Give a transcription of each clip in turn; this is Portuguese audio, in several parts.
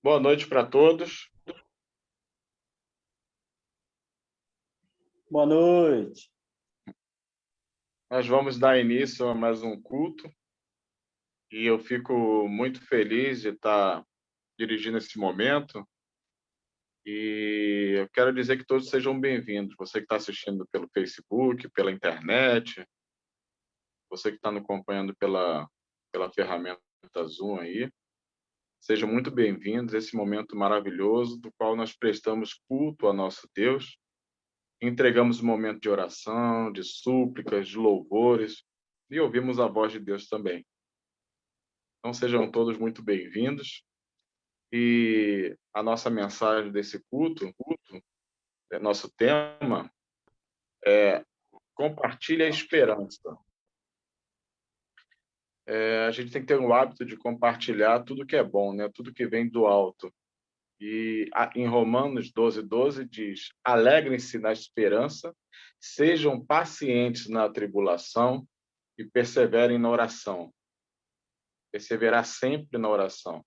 Boa noite para todos. Boa noite. Nós vamos dar início a mais um culto e eu fico muito feliz de estar dirigindo esse momento e eu quero dizer que todos sejam bem-vindos. Você que está assistindo pelo Facebook, pela internet, você que está nos acompanhando pela ferramenta Zoom aí, sejam muito bem-vindos a esse momento maravilhoso do qual nós prestamos culto a nosso Deus. Entregamos um momento de oração, de súplicas, de louvores e ouvimos a voz de Deus também. Então sejam todos muito bem-vindos. E a nossa mensagem desse culto, nosso tema é compartilhe a esperança. A gente tem que ter o hábito de compartilhar tudo que é bom, né? Tudo que vem do alto. E em Romanos 12:12 diz: alegrem-se na esperança, sejam pacientes na tribulação e perseverem na oração. Perseverar sempre na oração.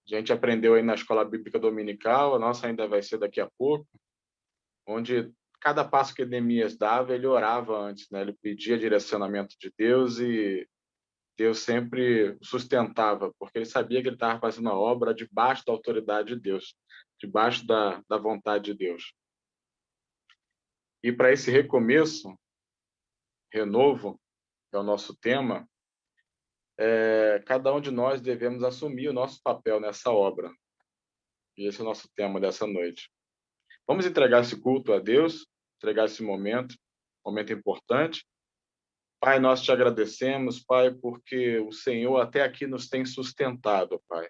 A gente aprendeu aí na escola bíblica dominical, a nossa ainda vai ser daqui a pouco, onde cada passo que Neemias dava, ele orava antes, né? Ele pedia direcionamento de Deus e Deus sempre o sustentava, porque ele sabia que ele estava fazendo a obra debaixo da autoridade de Deus, debaixo da vontade de Deus. E para esse recomeço, renovo, que é o nosso tema, cada um de nós devemos assumir o nosso papel nessa obra. E esse é o nosso tema dessa noite. Vamos entregar esse culto a Deus, entregar esse momento importante. Pai, nós te agradecemos, Pai, porque o Senhor até aqui nos tem sustentado, Pai.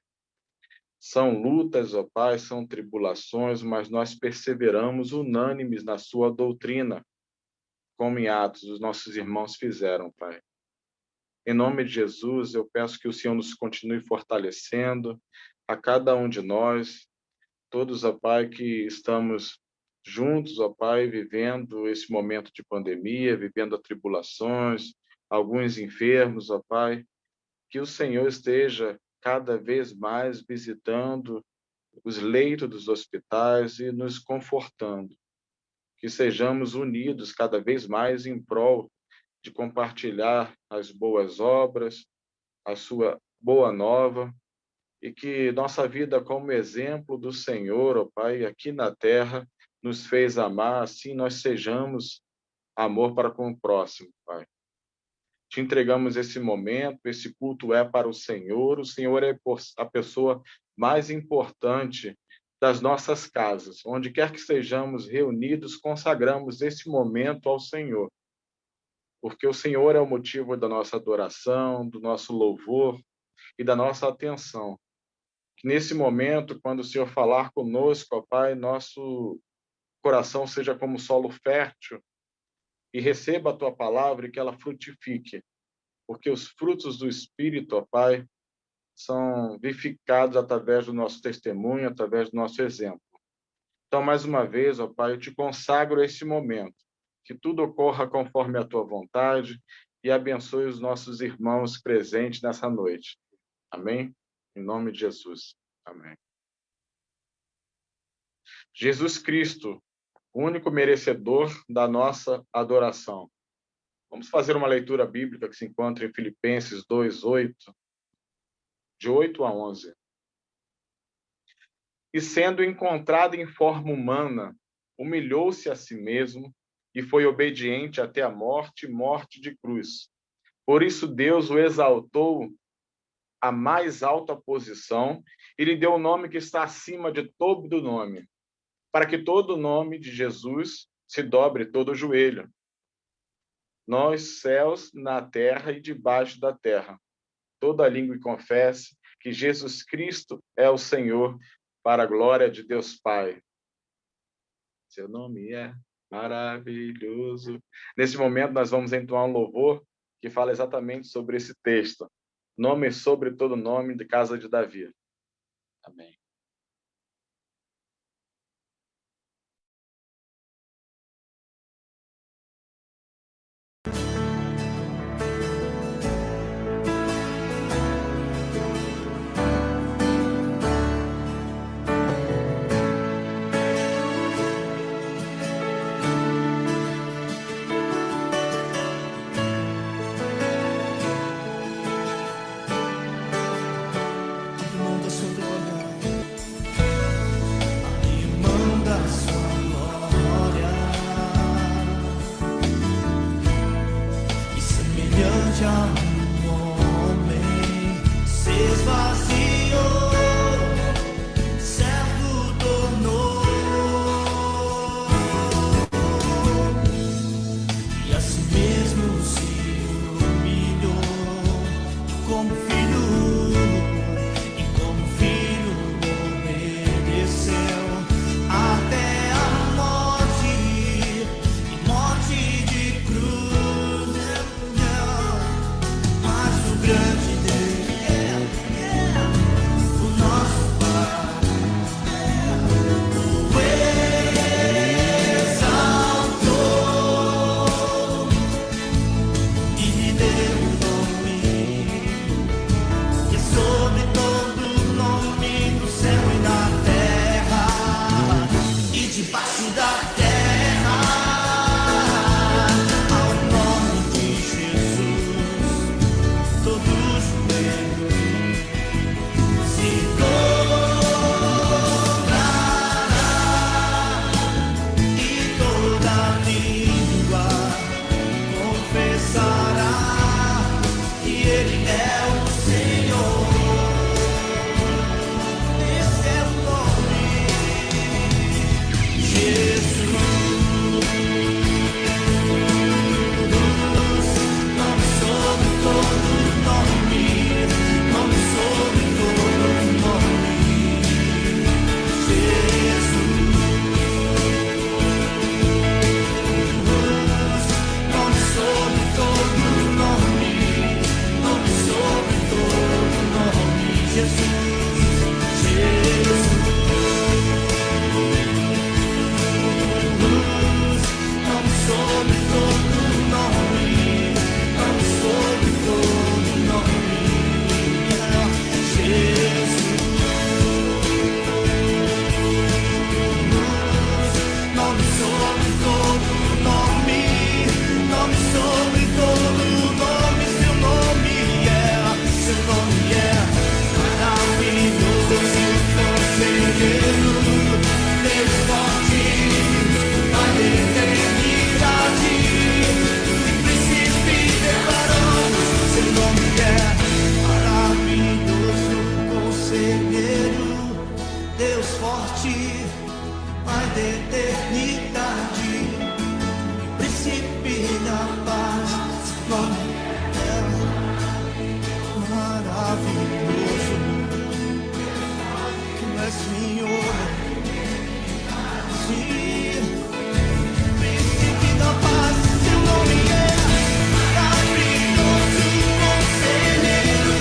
São lutas, ó Pai, são tribulações, mas nós perseveramos unânimes na sua doutrina, como em Atos os nossos irmãos fizeram, Pai. Em nome de Jesus, eu peço que o Senhor nos continue fortalecendo, a cada um de nós, todos, ó Pai, que estamos juntos, ó Pai, vivendo esse momento de pandemia, vivendo as tribulações, alguns enfermos, ó Pai, que o Senhor esteja cada vez mais visitando os leitos dos hospitais e nos confortando, que sejamos unidos cada vez mais em prol de compartilhar as boas obras, a sua boa nova, e que nossa vida como exemplo do Senhor, ó Pai, aqui na terra, nos fez amar, assim nós sejamos amor para com o próximo, Pai. Te entregamos esse momento, esse culto é para o Senhor é a pessoa mais importante das nossas casas. Onde quer que sejamos reunidos, consagramos esse momento ao Senhor, porque o Senhor é o motivo da nossa adoração, do nosso louvor e da nossa atenção. Que nesse momento, quando o Senhor falar conosco, ó Pai, nosso coração seja como solo fértil e receba a tua palavra e que ela frutifique, porque os frutos do Espírito, ó Pai, são vivificados através do nosso testemunho, através do nosso exemplo. Então, mais uma vez, ó Pai, eu te consagro esse momento, que tudo ocorra conforme a tua vontade e abençoe os nossos irmãos presentes nessa noite. Amém? Em nome de Jesus. Amém. Jesus Cristo, o único merecedor da nossa adoração. Vamos fazer uma leitura bíblica que se encontra em Filipenses 2:8, de 8 a 11. E sendo encontrado em forma humana, humilhou-se a si mesmo e foi obediente até a morte, morte de cruz. Por isso Deus o exaltou à mais alta posição e lhe deu o nome que está acima de todo nome, para que todo nome de Jesus se dobre todo o joelho, nos céus, na terra e debaixo da terra. Toda língua confesse que Jesus Cristo é o Senhor, para a glória de Deus Pai. Seu nome é maravilhoso. Nesse momento, nós vamos entoar um louvor que fala exatamente sobre esse texto. Nome sobre todo nome de casa de Davi. Amém. forte, Pai da eternidade, Príncipe da paz, nome é maravilhoso, Tu és Senhor, sim, Príncipe da paz, Teu nome é maravilhoso, Conselheiro,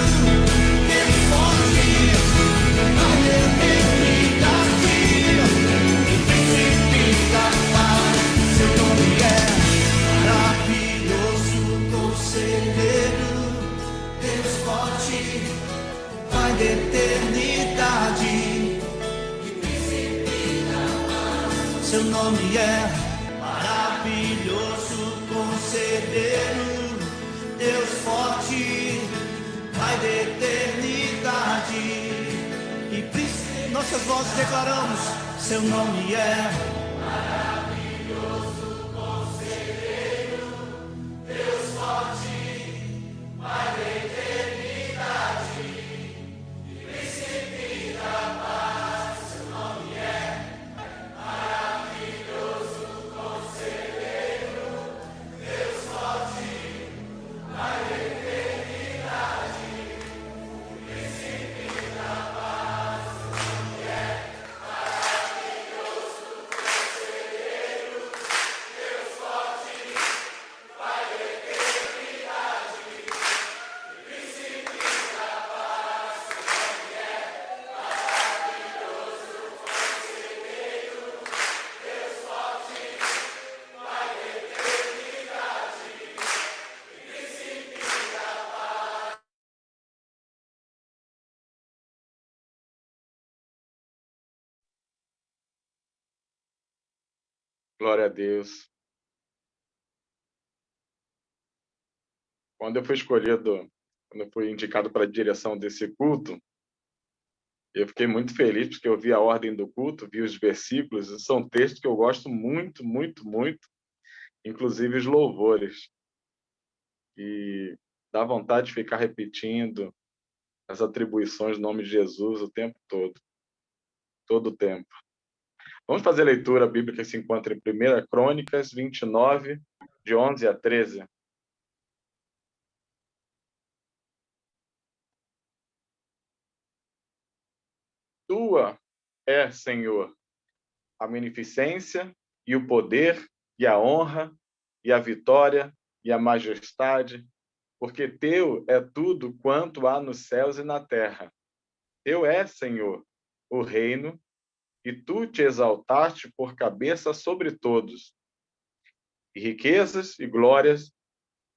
Deus forte, Pai da eternidade, Príncipe da paz, Seu nome é maravilhoso, Conselheiro, Deus forte, Pai da eternidade, Seu nome é maravilhoso, Conselheiro, Deus forte, Pai da eternidade, e príncipe, nossas vozes declaramos, Seu nome é maravilhoso, Conselheiro, Deus forte, Pai da eternidade, e príncipe da paz, Seu nome é maravilhoso, Conselheiro, Deus forte, Pai da eternidade, príncipe da paz, Seu nome é maravilhoso, Conselheiro, Deus forte, Pai da eternidade, príncipe da paz, Seu nome é maravilhoso, Conselheiro, Deus forte, Pai da eternidade, príncipe da paz. Glória a Deus. Quando eu fui escolhido, quando eu fui indicado para a direção desse culto, eu fiquei muito feliz porque eu vi a ordem do culto, vi os versículos, e são textos que eu gosto muito, muito, muito, inclusive os louvores. E dá vontade de ficar repetindo as atribuições do nome de Jesus o tempo todo o tempo. Vamos fazer a leitura bíblica que se encontra em 1 Crônicas 29, de 11 a 13. Tua é, Senhor, a beneficência e o poder e a honra e a vitória e a majestade, porque teu é tudo quanto há nos céus e na terra. Teu é, Senhor, o reino, e tu te exaltaste por cabeça sobre todos. E riquezas e glórias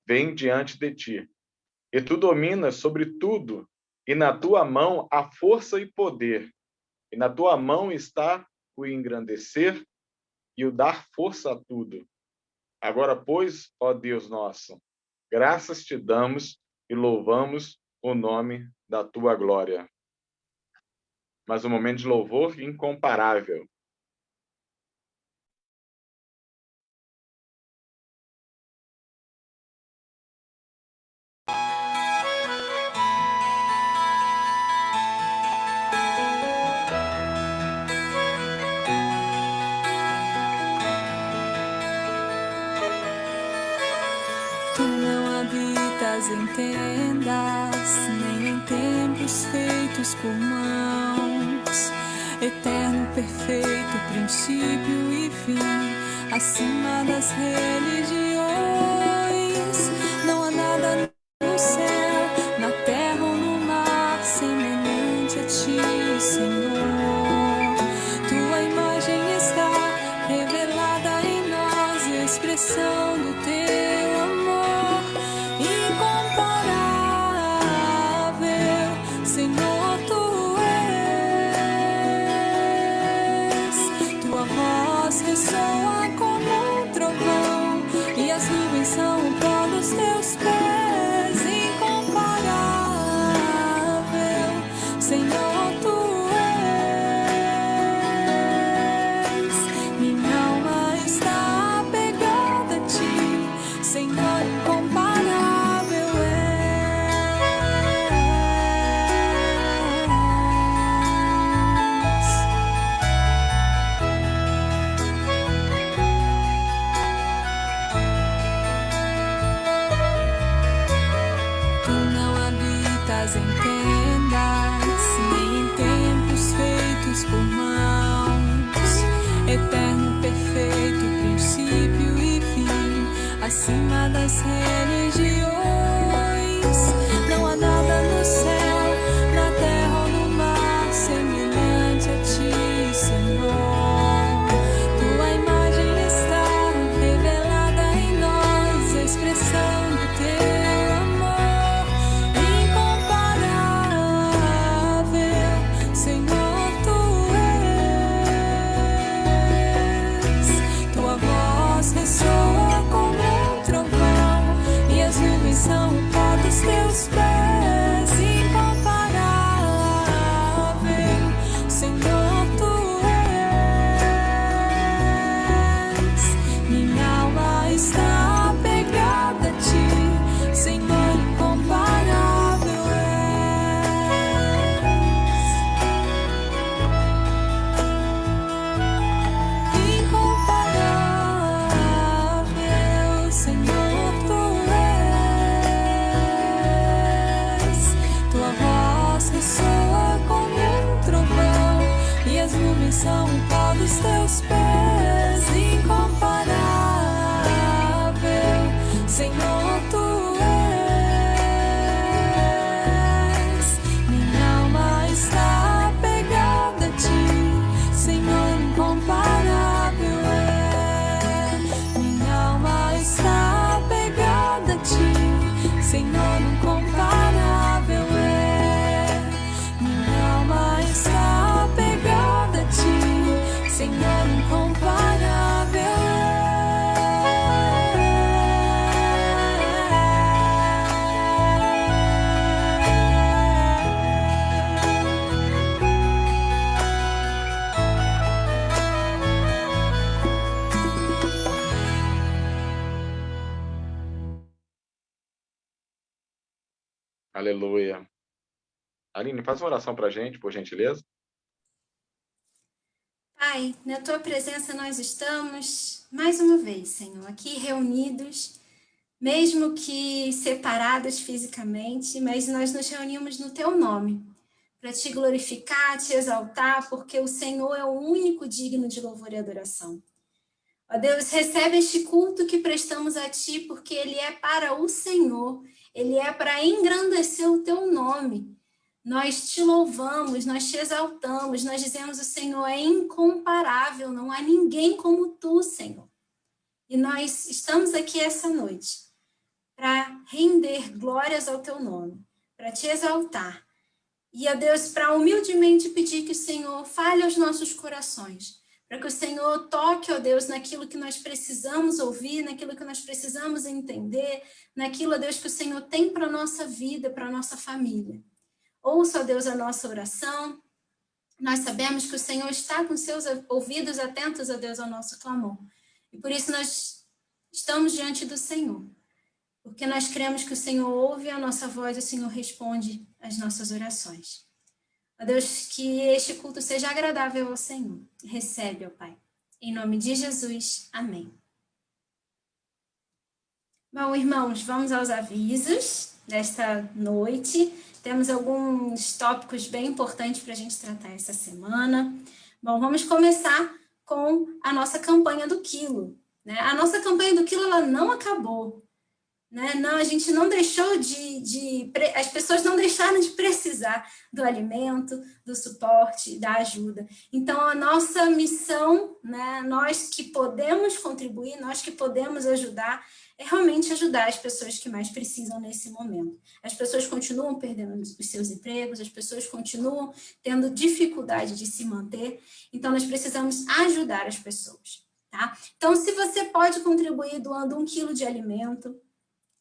vêm diante de ti. E tu dominas sobre tudo, e na tua mão há força e poder. E na tua mão está o engrandecer e o dar força a tudo. Agora, pois, ó Deus nosso, graças te damos e louvamos o nome da tua glória. Mas um momento de louvor incomparável. Tu não habitas em tendas, nem em templos feitos por mãos. Eterno, perfeito, princípio e fim, acima das religiões. Não há nada no céu, na terra ou no mar, semelhante a ti, Senhor. Tua imagem está revelada em nós, expressão do teu amor incomparável, Senhor, tu és. Tua voz ressoa como um trovão, e as nuvens são o pó dos teus pés. Incomparável, Senhor, tu és. Minha alma está apegada a ti, Senhor, incomparável és. acima das religiões. Não há nada no céu, na terra ou no mar semelhante a ti, Senhor. Tua imagem está revelada em nós, a expressão do teu amor incomparável, Senhor, tu és. Tua voz ressoa como um trovão e as nuvens são o pó dos teus pés, incomparável, Senhor, tu és. Minha alma está apegada a ti, Senhor, incomparável és. Incomparável, Senhor, tu és. Tua voz ressoa como um trovão e as nuvens são o pó dos teus pés, incomparável, Senhor, tu és. Minha alma está apegada a ti, Senhor, incomparável é. Minha alma está apegada a ti, Senhor, incomparável é. Minha alma está apegada a ti, Senhor, incomparável Aleluia. Aline, faz uma oração para a gente, por gentileza. Pai, na tua presença nós estamos mais uma vez, Senhor, aqui reunidos, mesmo que separados fisicamente, mas nós nos reunimos no teu nome, para te glorificar, te exaltar, porque o Senhor é o único digno de louvor e adoração. Ó Deus, recebe este culto que prestamos a ti, porque ele é para o Senhor, ele é para engrandecer o teu nome. Nós te louvamos, nós te exaltamos, nós dizemos o Senhor é incomparável, não há ninguém como tu, Senhor. E nós estamos aqui essa noite para render glórias ao teu nome, para te exaltar. E, ó Deus, para humildemente pedir que o Senhor fale aos nossos corações, para que o Senhor toque, ó Deus, naquilo que nós precisamos ouvir, naquilo que nós precisamos entender, naquilo, ó Deus, que o Senhor tem para a nossa vida, para a nossa família. Ouça, ó Deus, a nossa oração. Nós sabemos que o Senhor está com seus ouvidos atentos, ó Deus, ao nosso clamor. E por isso nós estamos diante do Senhor. Porque nós cremos que o Senhor ouve a nossa voz e o Senhor responde às nossas orações. Ó Deus, que este culto seja agradável ao Senhor. Recebe, ó Pai. Em nome de Jesus. Amém. Bom, irmãos, vamos aos avisos desta noite. Temos alguns tópicos bem importantes para a gente tratar essa semana. Bom, vamos começar com a nossa campanha do quilo, né? A nossa campanha do quilo, ela não acabou, né? Não, a gente não deixou as pessoas não deixaram de precisar do alimento, do suporte, da ajuda. Então, a nossa missão, né, nós que podemos contribuir, nós que podemos ajudar, é realmente ajudar as pessoas que mais precisam nesse momento. As pessoas continuam perdendo os seus empregos, as pessoas continuam tendo dificuldade de se manter, então nós precisamos ajudar as pessoas, tá? Então, se você pode contribuir doando 1 quilo de alimento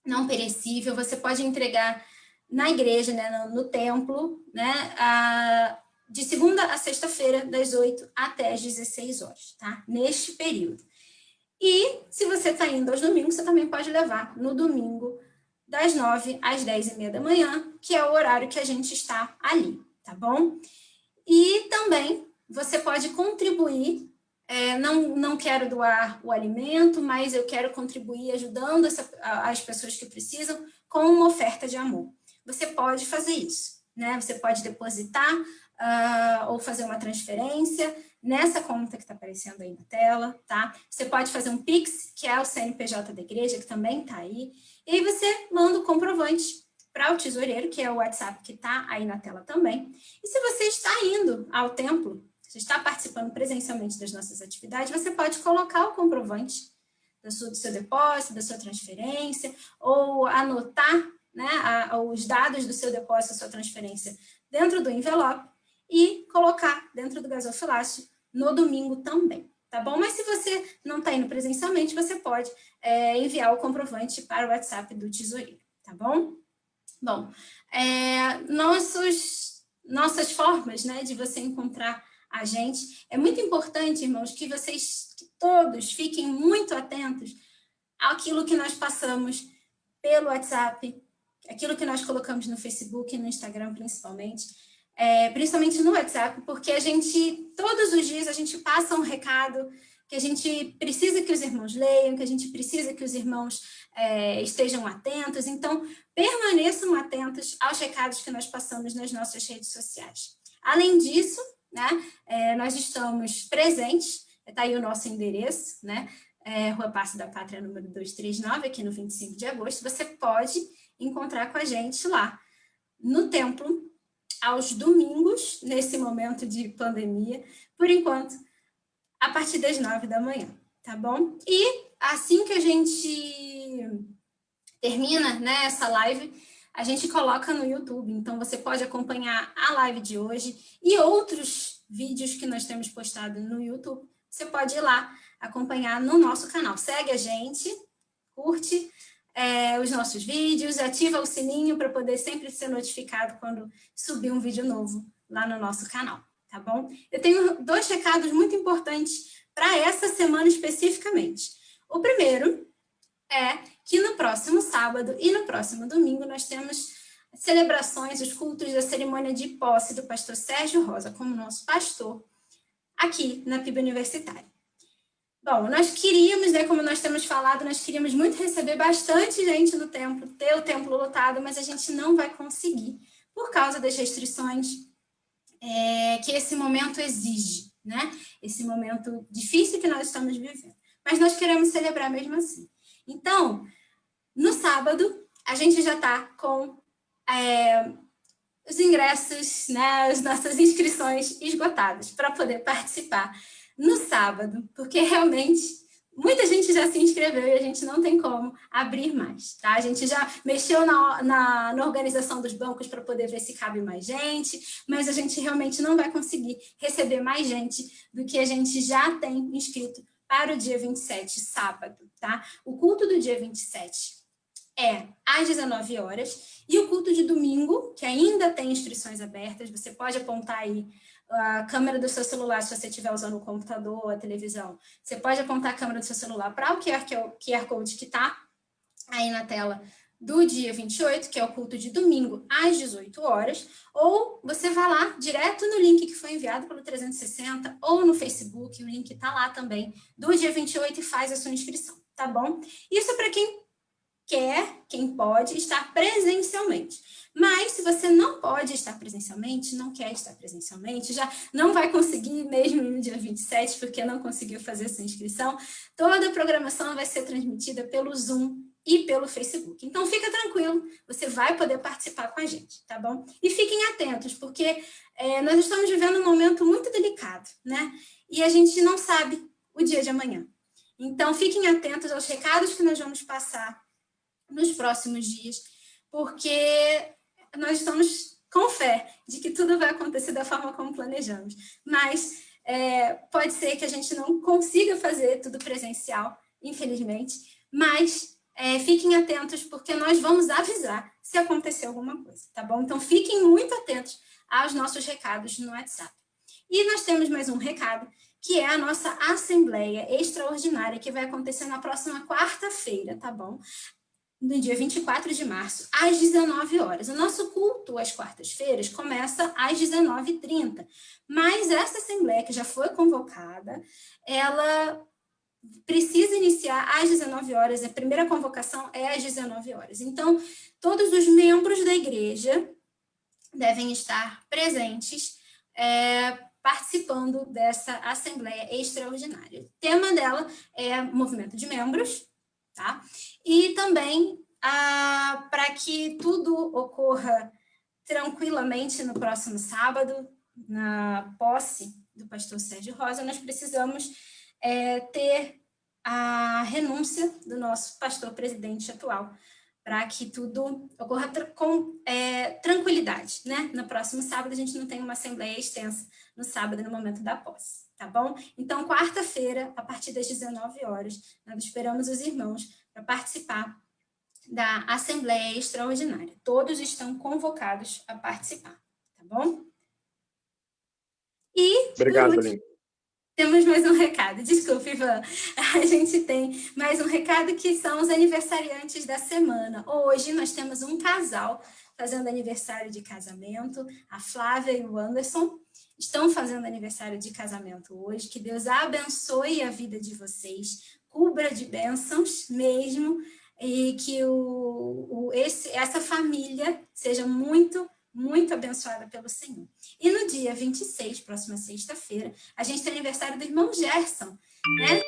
não perecível, você pode entregar na igreja, né, no templo, né, de segunda a sexta-feira, das 8 até as 16 horas, tá? Neste período. E se você está indo aos domingos, você também pode levar no domingo, das 9 às 10h30 da manhã, que é o horário que a gente está ali, tá bom? E também você pode contribuir, não quero doar o alimento, mas eu quero contribuir ajudando as pessoas que precisam com uma oferta de amor. Você pode fazer isso, né? Você pode depositar ou fazer uma transferência nessa conta que está aparecendo aí na tela, tá? Você pode fazer um Pix, que é o CNPJ da igreja, que também está aí, e aí você manda o comprovante para o tesoureiro, que é o WhatsApp que está aí na tela também. E se você está indo ao templo, você está participando presencialmente das nossas atividades, você pode colocar o comprovante do seu depósito, da sua transferência, ou anotar, né, os dados do seu depósito, da sua transferência dentro do envelope e colocar dentro do gasofilácio no domingo também, tá bom? Mas se você não está indo presencialmente, você pode enviar o comprovante para o WhatsApp do tesoureiro, tá bom? Bom, nossas formas, né, de você encontrar a gente, é muito importante, irmãos, que todos fiquem muito atentos àquilo que nós passamos pelo WhatsApp, aquilo que nós colocamos no Facebook e no Instagram, principalmente no WhatsApp, porque todos os dias, a gente passa um recado que a gente precisa que os irmãos leiam, que a gente precisa que os irmãos estejam atentos. Então, permaneçam atentos aos recados que nós passamos nas nossas redes sociais. Além disso, né, nós estamos presentes, está aí o nosso endereço, né, Rua Passo da Pátria, número 239, aqui no 25 de agosto. Você pode encontrar com a gente lá no templo, aos domingos, nesse momento de pandemia, por enquanto, a partir das 9 da manhã, tá bom? E assim que a gente termina, né, essa live, a gente coloca no YouTube, então você pode acompanhar a live de hoje e outros vídeos que nós temos postado no YouTube, você pode ir lá acompanhar no nosso canal. Segue a gente, curte os nossos vídeos, ativa o sininho para poder sempre ser notificado quando subir um vídeo novo lá no nosso canal, tá bom? Eu tenho 2 recados muito importantes para essa semana especificamente. O primeiro é que no próximo sábado e no próximo domingo nós temos celebrações, os cultos da cerimônia de posse do pastor Sérgio Rosa como nosso pastor aqui na PIB Universitária. Bom, nós queríamos, né, como nós temos falado, nós queríamos muito receber bastante gente no templo, ter o templo lotado, mas a gente não vai conseguir por causa das restrições que esse momento exige, né? Esse momento difícil que nós estamos vivendo. Mas nós queremos celebrar mesmo assim. Então, no sábado, a gente já está com os ingressos, né, as nossas inscrições esgotadas para poder participar no sábado, porque realmente muita gente já se inscreveu e a gente não tem como abrir mais, tá? A gente já mexeu na organização dos bancos para poder ver se cabe mais gente, mas a gente realmente não vai conseguir receber mais gente do que a gente já tem inscrito para o dia 27, sábado, tá? O culto do dia 27 é às 19 horas e o culto de domingo, que ainda tem inscrições abertas, você pode apontar aí a câmera do seu celular, se você estiver usando o computador ou a televisão, você pode apontar a câmera do seu celular para o QR Code que está aí na tela do dia 28, que é o culto de domingo, às 18 horas, ou você vai lá direto no link que foi enviado pelo 360 ou no Facebook, o link está lá também, do dia 28 e faz a sua inscrição, tá bom? Isso é para quem quer, quem pode estar presencialmente. Mas, se você não pode estar presencialmente, não quer estar presencialmente, já não vai conseguir mesmo no dia 27, porque não conseguiu fazer sua inscrição, toda a programação vai ser transmitida pelo Zoom e pelo Facebook. Então, fica tranquilo, você vai poder participar com a gente, tá bom? E fiquem atentos, porque nós estamos vivendo um momento muito delicado, né? E a gente não sabe o dia de amanhã. Então, fiquem atentos aos recados que nós vamos passar nos próximos dias, porque nós estamos com fé de que tudo vai acontecer da forma como planejamos. Mas pode ser que a gente não consiga fazer tudo presencial, infelizmente, mas fiquem atentos, porque nós vamos avisar se acontecer alguma coisa, tá bom? Então, fiquem muito atentos aos nossos recados no WhatsApp. E nós temos mais um recado, que é a nossa Assembleia Extraordinária, que vai acontecer na próxima quarta-feira, tá bom? No dia 24 de março, às 19 horas. O nosso culto às quartas-feiras começa às 19h30, mas essa assembleia que já foi convocada, ela precisa iniciar às 19 horas, a primeira convocação é às 19 horas. Então, todos os membros da igreja devem estar presentes participando dessa Assembleia Extraordinária. O tema dela é movimento de membros, tá? E também, para que tudo ocorra tranquilamente no próximo sábado, na posse do pastor Sérgio Rosa, nós precisamos ter a renúncia do nosso pastor presidente atual, para que tudo ocorra com tranquilidade, né? No próximo sábado, a gente não tem uma assembleia extensa no sábado, no momento da posse, tá bom? Então, quarta-feira, a partir das 19 horas, nós esperamos os irmãos para participar da Assembleia Extraordinária. Todos estão convocados a participar, tá bom? E, Obrigado, Aline. temos mais um recado. Desculpe, Ivan. A gente tem mais um recado que são os aniversariantes da semana. Hoje nós temos um casal fazendo aniversário de casamento. A Flávia e o Anderson estão fazendo aniversário de casamento hoje. Que Deus abençoe a vida de vocês, cubra de bênçãos mesmo, e que essa família seja muito abençoada pelo Senhor. E no dia 26, próxima sexta-feira, a gente tem aniversário do irmão Gerson, né?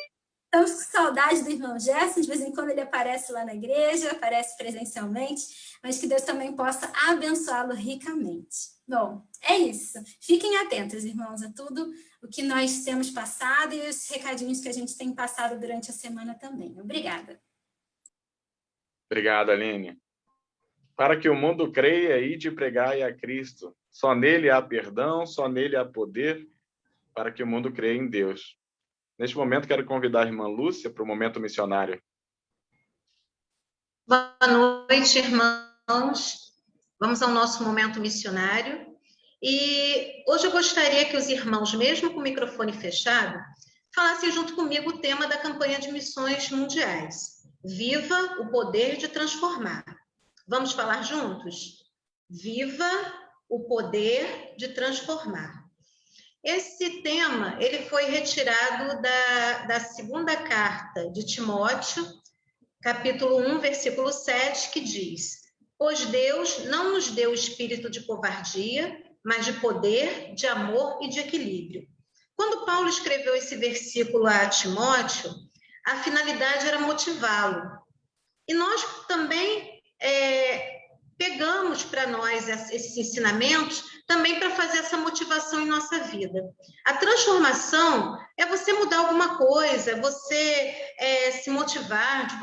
Estamos com saudade do irmão Gerson, de vez em quando ele aparece lá na igreja, aparece presencialmente, mas que Deus também possa abençoá-lo ricamente. Bom, é isso. Fiquem atentos, irmãos, a tudo o que nós temos passado e os recadinhos que a gente tem passado durante a semana também. Obrigada. Obrigado, Aline. Para que o mundo creia, ide pregai a Cristo. Só nele há perdão, só nele há poder, para que o mundo creia em Deus. Neste momento, quero convidar a irmã Lúcia para o momento missionário. Boa noite, irmãos. Vamos ao nosso momento missionário. E hoje eu gostaria que os irmãos, mesmo com o microfone fechado, falassem junto comigo o tema da campanha de missões mundiais. Viva o poder de transformar. Vamos falar juntos? Viva o poder de transformar. Esse tema, ele foi retirado da segunda carta de Timóteo, capítulo 1, versículo 7, que diz: pois Deus não nos deu espírito de covardia, mas de poder, de amor e de equilíbrio. Quando Paulo escreveu esse versículo a Timóteo, a finalidade era motivá-lo. E nós também pegamos para nós esses ensinamentos também para fazer essa motivação em nossa vida. A transformação é você mudar alguma coisa, é você se motivar, de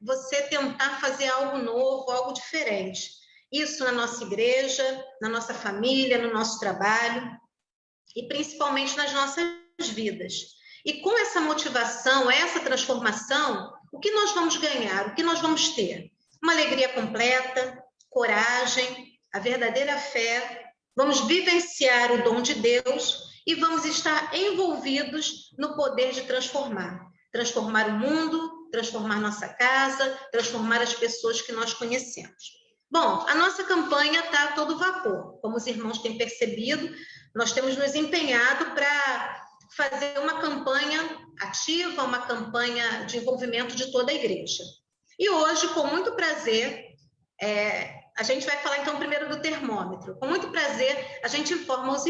você tentar fazer algo novo, algo diferente. Isso na nossa igreja, na nossa família, no nosso trabalho e principalmente nas nossas vidas. E com essa motivação, essa transformação, o que nós vamos ganhar? O que nós vamos ter? Uma alegria completa, coragem, a verdadeira fé, vamos vivenciar o dom de Deus e vamos estar envolvidos no poder de transformar. Transformar o mundo, transformar nossa casa, transformar as pessoas que nós conhecemos. Bom, a nossa campanha está a todo vapor. Como os irmãos têm percebido, nós temos nos empenhado para fazer uma campanha ativa, uma campanha de envolvimento de toda a igreja. E hoje, com muito prazer, a gente vai falar então primeiro do termômetro. Com muito prazer, a gente informa os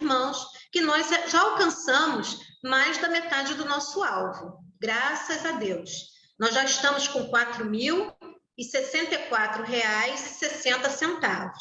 irmãos que nós já alcançamos mais da metade do nosso alvo. Graças a Deus. Nós já estamos com R$ 4.064,60.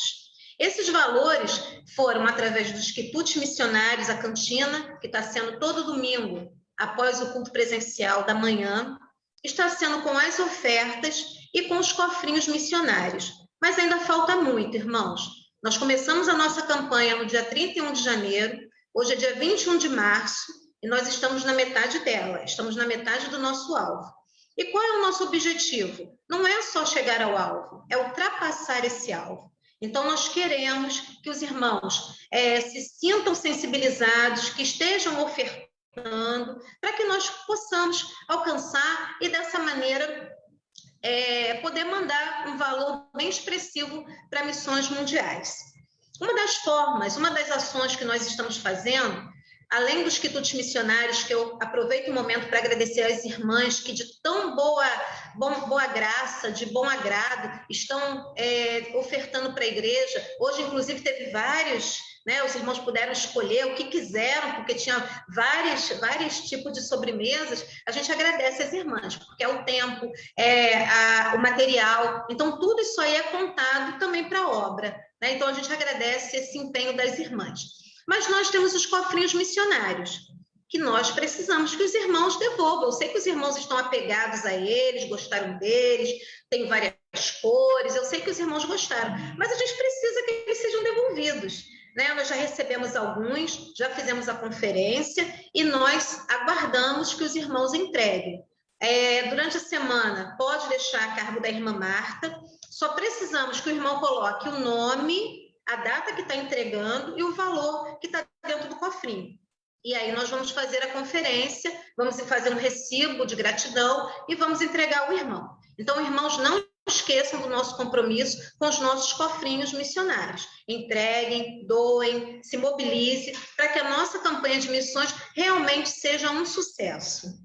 Esses valores foram através dos quitutes missionários, a cantina, que está sendo todo domingo, após o culto presencial da manhã, está sendo com as ofertas e com os cofrinhos missionários. Mas ainda falta muito, irmãos. Nós começamos a nossa campanha no dia 31 de janeiro, hoje é dia 21 de março, e nós estamos na metade dela, estamos na metade do nosso alvo. E qual é o nosso objetivo? Não é só chegar ao alvo, é ultrapassar esse alvo. Então, nós queremos que os irmãos se sintam sensibilizados, que estejam ofertando, para que nós possamos alcançar e, dessa maneira, poder mandar um valor bem expressivo para missões mundiais. Uma das formas, uma das ações que nós estamos fazendo, além dos quitutes missionários, que eu aproveito o momento para agradecer às irmãs que de tão boa graça, de bom agrado, estão ofertando para a igreja. Hoje, inclusive, teve vários né? Os irmãos puderam escolher o que quiseram, porque tinha vários tipos de sobremesas. A gente agradece às irmãs, porque é o tempo, o material. Então, tudo isso aí é contado também para a obra, né? Então, a gente agradece esse empenho das irmãs. Mas nós temos os cofrinhos missionários, que nós precisamos que os irmãos devolvam. Eu sei que os irmãos estão apegados a eles, gostaram deles, tem várias cores, eu sei que os irmãos gostaram, mas a gente precisa que eles sejam devolvidos, né? Nós já recebemos alguns, já fizemos a conferência e nós aguardamos que os irmãos entreguem. Durante a semana, pode deixar a cargo da irmã Marta, só precisamos que o irmão coloque o nome, a data que está entregando e o valor que está dentro do cofrinho. E aí nós vamos fazer a conferência, vamos fazer um recibo de gratidão e vamos entregar ao irmão. Então, irmãos, não esqueçam do nosso compromisso com os nossos cofrinhos missionários. Entreguem, doem, se mobilize para que a nossa campanha de missões realmente seja um sucesso.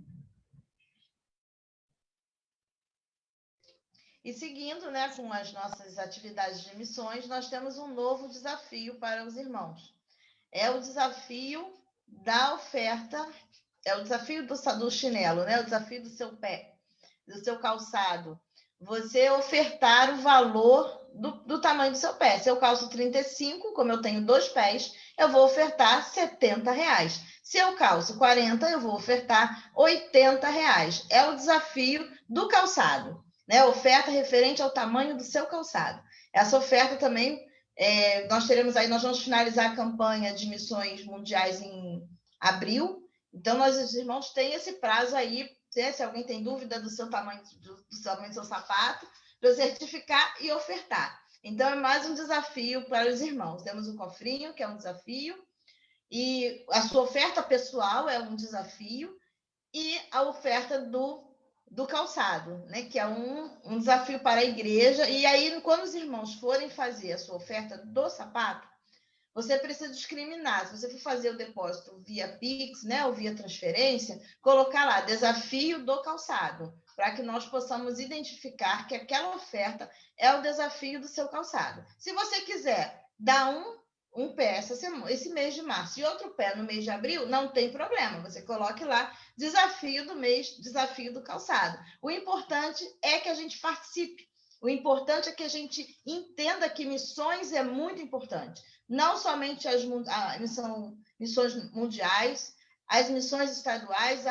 E seguindo, né, com as nossas atividades de missões, nós temos um novo desafio para os irmãos. É o desafio da oferta, é o desafio do chinelo, né? O desafio do seu pé, do seu calçado. Você ofertar o valor do tamanho do seu pé. Se eu calço 35, como eu tenho 2 pés, eu vou ofertar R$70. Se eu calço 40, eu vou ofertar R$80. É o desafio do calçado, né? Oferta referente ao tamanho do seu calçado. Essa oferta também, nós vamos finalizar a campanha de missões mundiais em abril. Então, os irmãos têm esse prazo aí, né? Se alguém tem dúvida do tamanho do seu sapato, para certificar e ofertar. Então, é mais um desafio para os irmãos. Temos um cofrinho, que é um desafio, e a sua oferta pessoal é um desafio, e a oferta do calçado, né? Que é um desafio para a igreja. E aí, quando os irmãos forem fazer a sua oferta do sapato, você precisa discriminar. Se você for fazer o depósito via Pix, né, ou via transferência, colocar lá, desafio do calçado, para que nós possamos identificar que aquela oferta é o desafio do seu calçado. Se você quiser dar um pé esse mês de março e outro pé no mês de abril, não tem problema. Você coloque lá, desafio do mês, desafio do calçado. O importante é que a gente participe. O importante é que a gente entenda que missões é muito importante. Não somente missões mundiais, as missões estaduais,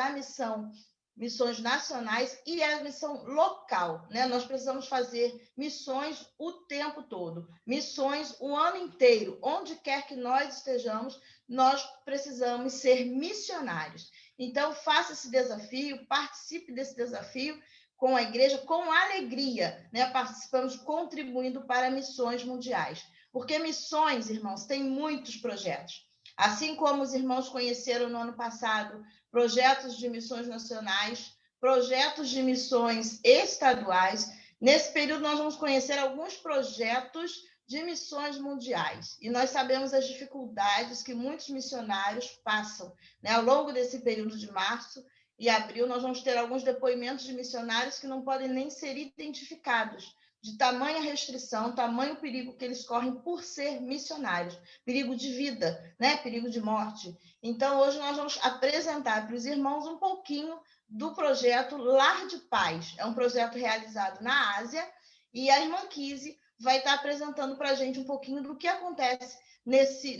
missões nacionais e a missão local, né? Nós precisamos fazer missões o tempo todo, missões o ano inteiro. Onde quer que nós estejamos, nós precisamos ser missionários. Então, faça esse desafio, participe desse desafio com a igreja, com alegria, né? Participamos, contribuindo para missões mundiais. Porque missões, irmãos, tem muitos projetos. Assim como os irmãos conheceram no ano passado projetos de missões nacionais, projetos de missões estaduais, nesse período nós vamos conhecer alguns projetos de missões mundiais. E nós sabemos as dificuldades que muitos missionários passam, né? Ao longo desse período de março e abril, nós vamos ter alguns depoimentos de missionários que não podem nem ser identificados, de tamanha restrição, tamanho perigo que eles correm por ser missionários, perigo de vida, né? Perigo de morte. Então, hoje nós vamos apresentar para os irmãos um pouquinho do projeto Lar de Paz. É um projeto realizado na Ásia, e a irmã Kise vai estar apresentando para a gente um pouquinho do que acontece nesse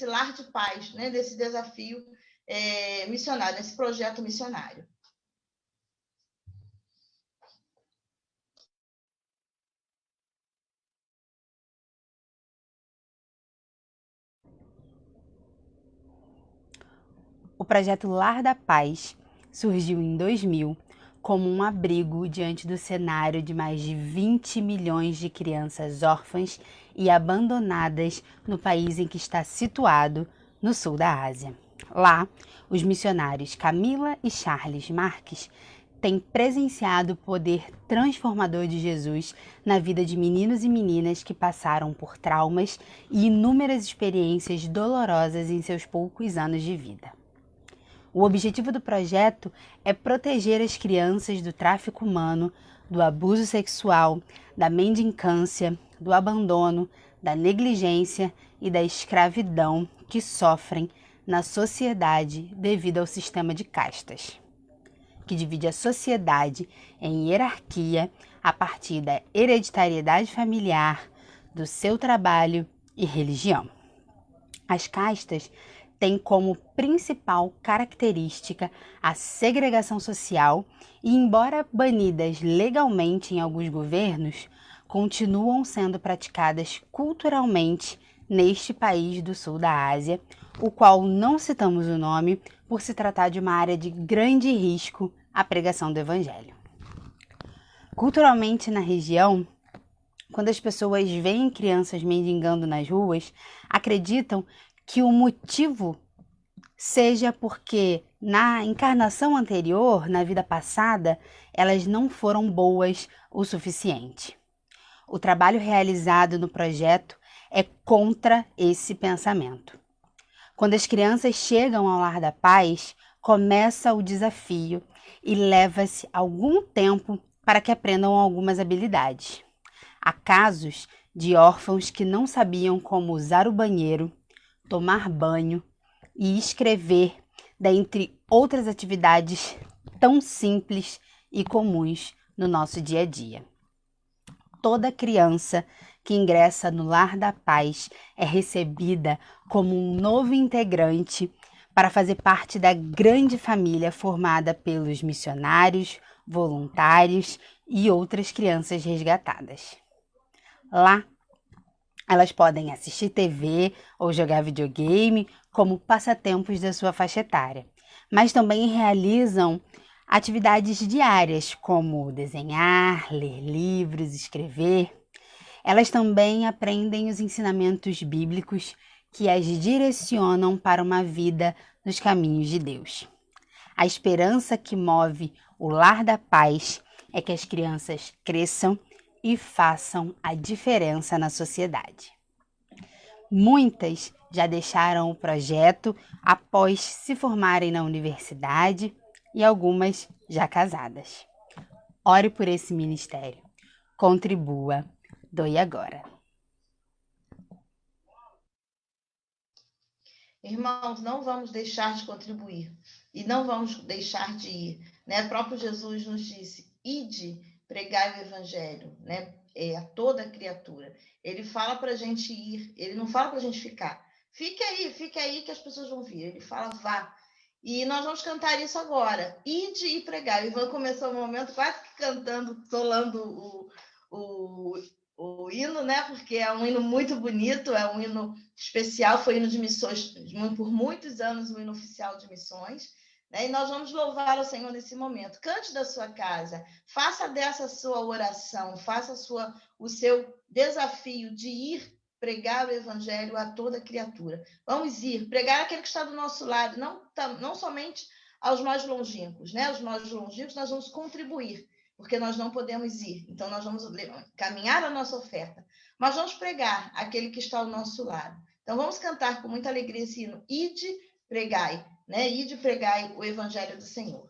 Lar de Paz, né? Desse desafio missionário, nesse projeto missionário. O projeto Lar da Paz surgiu em 2000 como um abrigo diante do cenário de mais de 20 milhões de crianças órfãs e abandonadas no país em que está situado, no sul da Ásia. Lá, os missionários Camila e Charles Marques têm presenciado o poder transformador de Jesus na vida de meninos e meninas que passaram por traumas e inúmeras experiências dolorosas em seus poucos anos de vida. O objetivo do projeto é proteger as crianças do tráfico humano, do abuso sexual, da mendicância, do abandono, da negligência e da escravidão que sofrem na sociedade devido ao sistema de castas, que divide a sociedade em hierarquia a partir da hereditariedade familiar, do seu trabalho e religião. As castas têm como principal característica a segregação social e, embora banidas legalmente em alguns governos, continuam sendo praticadas culturalmente neste país do sul da Ásia, o qual não citamos o nome por se tratar de uma área de grande risco à pregação do Evangelho. Culturalmente na região, quando as pessoas veem crianças mendigando nas ruas, acreditam que o motivo seja porque na encarnação anterior, na vida passada, elas não foram boas o suficiente. O trabalho realizado no projeto é contra esse pensamento. Quando as crianças chegam ao Lar da Paz, começa o desafio e leva-se algum tempo para que aprendam algumas habilidades. Há casos de órfãos que não sabiam como usar o banheiro, tomar banho e escrever, dentre outras atividades tão simples e comuns no nosso dia a dia. Toda criança que ingressa no Lar da Paz é recebida como um novo integrante para fazer parte da grande família formada pelos missionários, voluntários e outras crianças resgatadas. Lá, elas podem assistir TV ou jogar videogame como passatempos da sua faixa etária, mas também realizam atividades diárias como desenhar, ler livros, escrever. Elas também aprendem os ensinamentos bíblicos que as direcionam para uma vida nos caminhos de Deus. A esperança que move o Lar da Paz é que as crianças cresçam e façam a diferença na sociedade. Muitas já deixaram o projeto após se formarem na universidade e algumas já casadas. Ore por esse ministério. Contribua. Doe agora. Irmãos, não vamos deixar de contribuir e não vamos deixar de ir. Né? O próprio Jesus nos disse, ide, pregai o evangelho, né? A toda criatura. Ele fala para a gente ir, ele não fala para a gente ficar. Fique aí que as pessoas vão vir. Ele fala, vá. E nós vamos cantar isso agora. Ide e pregai. O Ivan começou o momento quase que cantando, solando o hino, né? Porque é um hino muito bonito, é um hino especial, foi hino de missões, por muitos anos, um hino oficial de missões. Né? E nós vamos louvar o Senhor nesse momento. Cante da sua casa, faça dessa a sua oração, faça o seu desafio de ir pregar o evangelho a toda criatura. Vamos ir, pregar aquele que está do nosso lado, não somente aos mais longínquos, né? Os mais longínquos nós vamos contribuir, porque nós não podemos ir. Então, nós vamos caminhar a nossa oferta, mas vamos pregar aquele que está ao nosso lado. Então, vamos cantar com muita alegria esse hino, ide, pregai, né? Ide, pregai o evangelho do Senhor.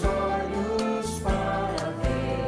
Olhos para ver.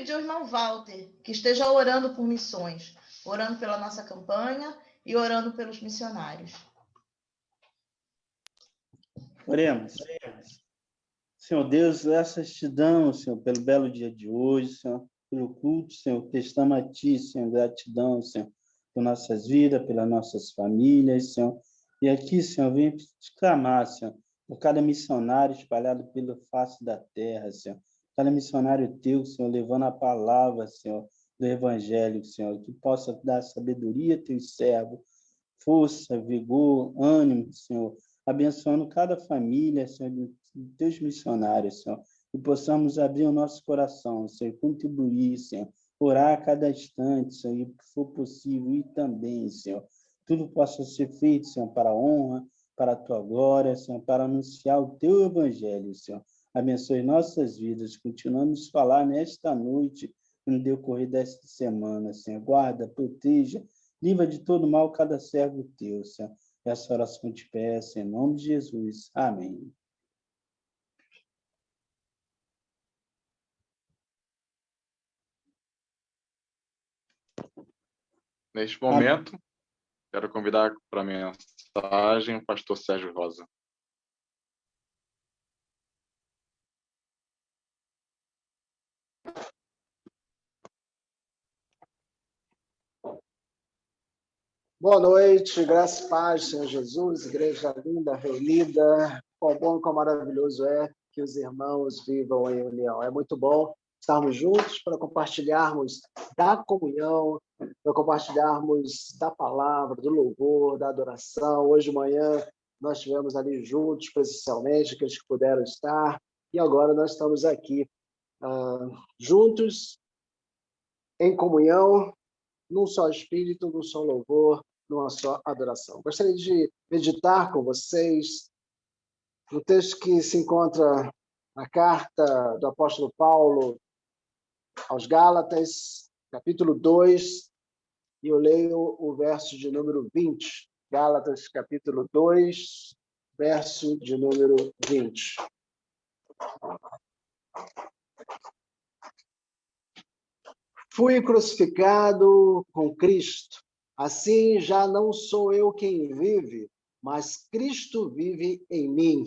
pedir ao irmão Walter que esteja orando por missões, orando pela nossa campanha e orando pelos missionários. Oremos. Senhor Deus, graças te damos, Senhor, pelo belo dia de hoje, Senhor, pelo culto, Senhor, prestamos a ti, Senhor, gratidão, Senhor, por nossas vidas, pelas nossas famílias, Senhor. E aqui, Senhor, venho te clamar, Senhor, por cada missionário espalhado pela face da terra, Senhor. Cada missionário teu, Senhor, levando a palavra, Senhor, do Evangelho, Senhor, que possa dar sabedoria a teus servos, força, vigor, ânimo, Senhor, abençoando cada família, Senhor, de teus missionários, Senhor, e possamos abrir o nosso coração, Senhor, contribuir, Senhor, orar a cada instante, Senhor, e o que for possível, e também, Senhor, tudo possa ser feito, Senhor, para a honra, para a tua glória, Senhor, para anunciar o teu evangelho, Senhor. Abençoe nossas vidas, continuamos a falar nesta noite, no decorrer desta semana, Senhor. Guarda, proteja, livra de todo mal cada servo teu, Senhor. Essa oração te peço, em nome de Jesus. Amém. Neste momento, quero convidar para a mensagem o pastor Sérgio Rosa. Boa noite, graça e paz, Senhor Jesus, igreja linda, reunida. Quão bom e quão maravilhoso é que os irmãos vivam em união. É muito bom estarmos juntos para compartilharmos da comunhão, para compartilharmos da palavra, do louvor, da adoração. Hoje de manhã nós estivemos ali juntos presencialmente, aqueles que puderam estar, e agora nós estamos aqui juntos, em comunhão, num só espírito, num só louvor, numa só adoração. Gostaria de meditar com vocês no texto que se encontra na carta do apóstolo Paulo aos Gálatas, capítulo 2, e eu leio o verso de número 20. Gálatas, capítulo 2, verso de número 20. Fui crucificado com Cristo. Assim já não sou eu quem vive, mas Cristo vive em mim.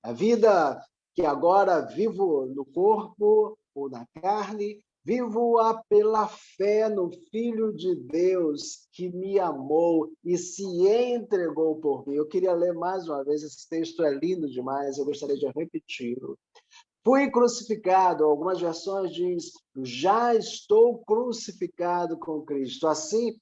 A vida que agora vivo no corpo ou na carne, vivo-a pela fé no Filho de Deus que me amou e se entregou por mim. Eu queria ler mais uma vez, esse texto é lindo demais, eu gostaria de repeti-lo. Fui crucificado, algumas versões diz, já estou crucificado com Cristo. Assim,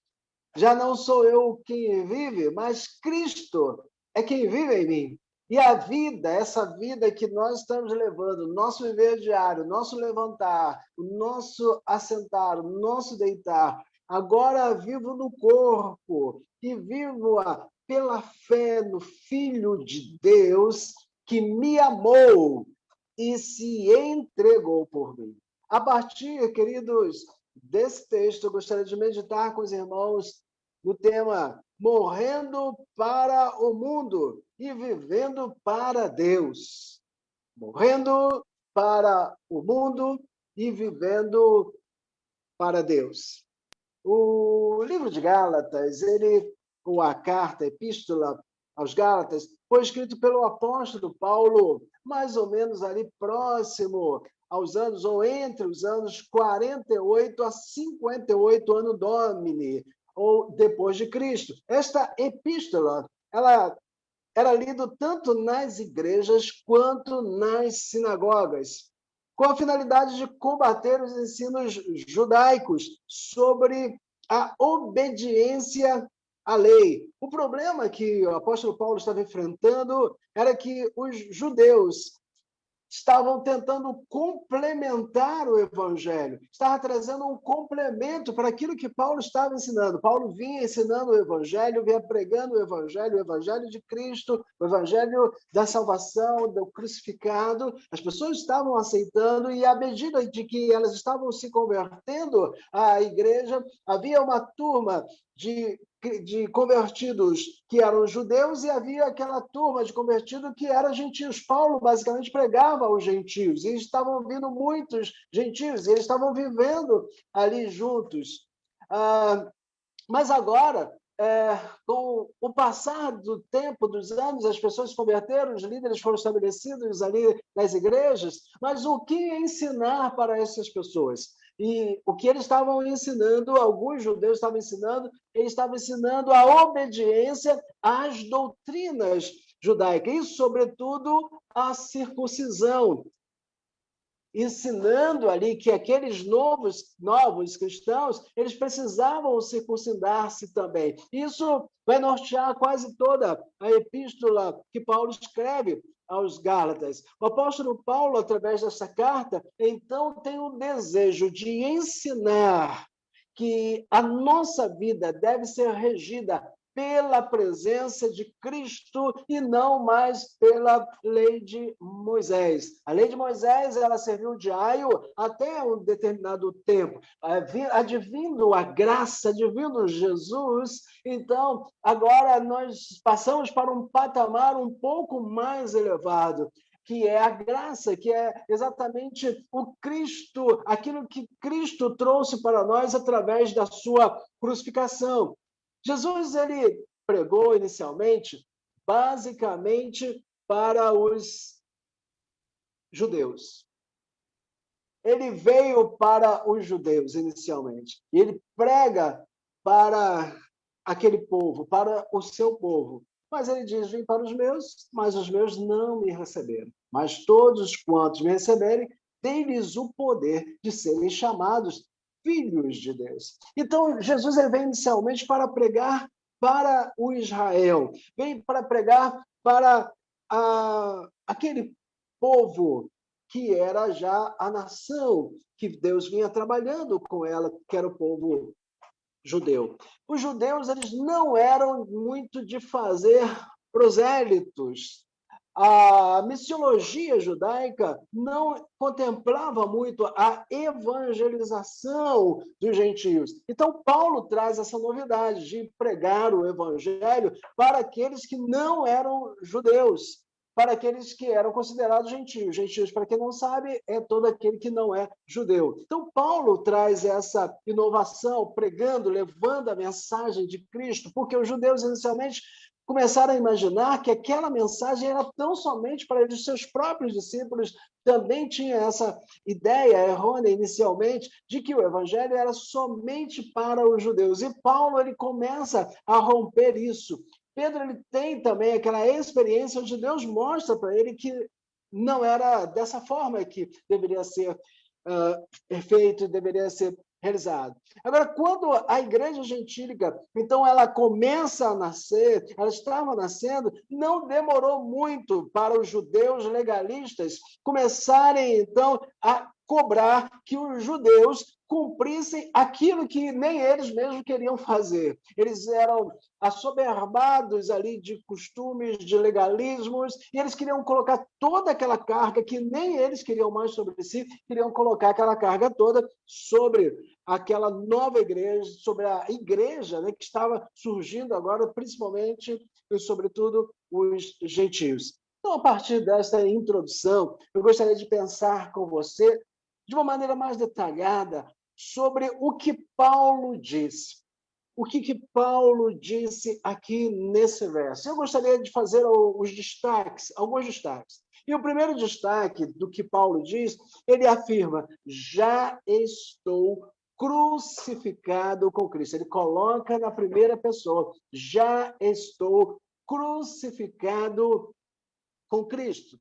já não sou eu quem vive, mas Cristo é quem vive em mim. E a vida, essa vida que nós estamos levando, o nosso viver diário, o nosso levantar, o nosso assentar, o nosso deitar, agora vivo no corpo e vivo-a pela fé no Filho de Deus que me amou e se entregou por mim. A partir, queridos, desse texto, eu gostaria de meditar com os irmãos no tema morrendo para o mundo e vivendo para Deus. Morrendo para o mundo e vivendo para Deus. O livro de Gálatas, ou a carta, a epístola aos Gálatas, foi escrito pelo apóstolo Paulo, mais ou menos ali próximo aos anos, ou entre os anos 48 a 58 Anno Domini, ou depois de Cristo. Esta epístola, ela era lida tanto nas igrejas quanto nas sinagogas, com a finalidade de combater os ensinos judaicos sobre a obediência à lei. O problema que o apóstolo Paulo estava enfrentando era que os judeus estavam tentando complementar o evangelho, estava trazendo um complemento para aquilo que Paulo estava ensinando. Paulo vinha ensinando o evangelho, vinha pregando o evangelho de Cristo, o evangelho da salvação, do crucificado. As pessoas estavam aceitando e à medida de que elas estavam se convertendo à igreja, havia uma turma de de convertidos que eram judeus e havia aquela turma de convertidos que eram gentios. Paulo basicamente pregava aos gentios e estavam vindo muitos gentios e eles estavam vivendo ali juntos. Mas agora, com o passar do tempo, dos anos, as pessoas se converteram, os líderes foram estabelecidos ali nas igrejas, mas o que ensinar para essas pessoas? E o que eles estavam ensinando, alguns judeus estavam ensinando, eles estavam ensinando a obediência às doutrinas judaicas, e, sobretudo, a circuncisão, ensinando ali que aqueles novos cristãos, eles precisavam circuncidar-se também. Isso vai nortear quase toda a epístola que Paulo escreve aos Gálatas. O apóstolo Paulo, através dessa carta, então tem o desejo de ensinar que a nossa vida deve ser regida pela presença de Cristo e não mais pela lei de Moisés. A lei de Moisés, ela serviu de aio até um determinado tempo. Advindo a graça, advindo Jesus, então, agora nós passamos para um patamar um pouco mais elevado, que é a graça, que é exatamente o Cristo, aquilo que Cristo trouxe para nós através da sua crucificação. Jesus, ele pregou inicialmente, basicamente, para os judeus. Ele veio para os judeus inicialmente. E ele prega para aquele povo, para o seu povo. Mas ele diz, vim para os meus, mas os meus não me receberam. Mas todos quantos me receberem, dei-lhes o poder de serem chamados filhos de Deus. Então, Jesus ele vem inicialmente para pregar para o Israel, vem para pregar para aquele povo que era já a nação que Deus vinha trabalhando com ela, que era o povo judeu. Os judeus eles não eram muito de fazer prosélitos. A missiologia judaica não contemplava muito a evangelização dos gentios. Então, Paulo traz essa novidade de pregar o evangelho para aqueles que não eram judeus, para aqueles que eram considerados gentios. Gentios, para quem não sabe, é todo aquele que não é judeu. Então, Paulo traz essa inovação, pregando, levando a mensagem de Cristo, porque os judeus, inicialmente, começaram a imaginar que aquela mensagem era tão somente para eles, seus próprios discípulos também tinham essa ideia errônea inicialmente de que o evangelho era somente para os judeus. E Paulo ele começa a romper isso. Pedro ele tem também aquela experiência onde Deus mostra para ele que não era dessa forma que deveria ser feito, deveria ser realizado. Agora, quando a igreja gentílica, então, ela começa a nascer, ela estava nascendo, não demorou muito para os judeus legalistas começarem, então, a cobrar que os judeus cumprissem aquilo que nem eles mesmos queriam fazer. Eles eram assoberbados ali de costumes, de legalismos, e eles queriam colocar toda aquela carga que nem eles queriam mais sobre si, queriam colocar aquela carga toda sobre aquela nova igreja, sobre a igreja, né, que estava surgindo agora, principalmente e sobretudo os gentios. Então, a partir desta introdução, eu gostaria de pensar com você de uma maneira mais detalhada sobre o que Paulo disse. O que Paulo disse aqui nesse verso. Eu gostaria de fazer os destaques, alguns destaques. E o primeiro destaque do que Paulo diz, ele afirma, já estou crucificado com Cristo. Ele coloca na primeira pessoa, já estou crucificado com Cristo.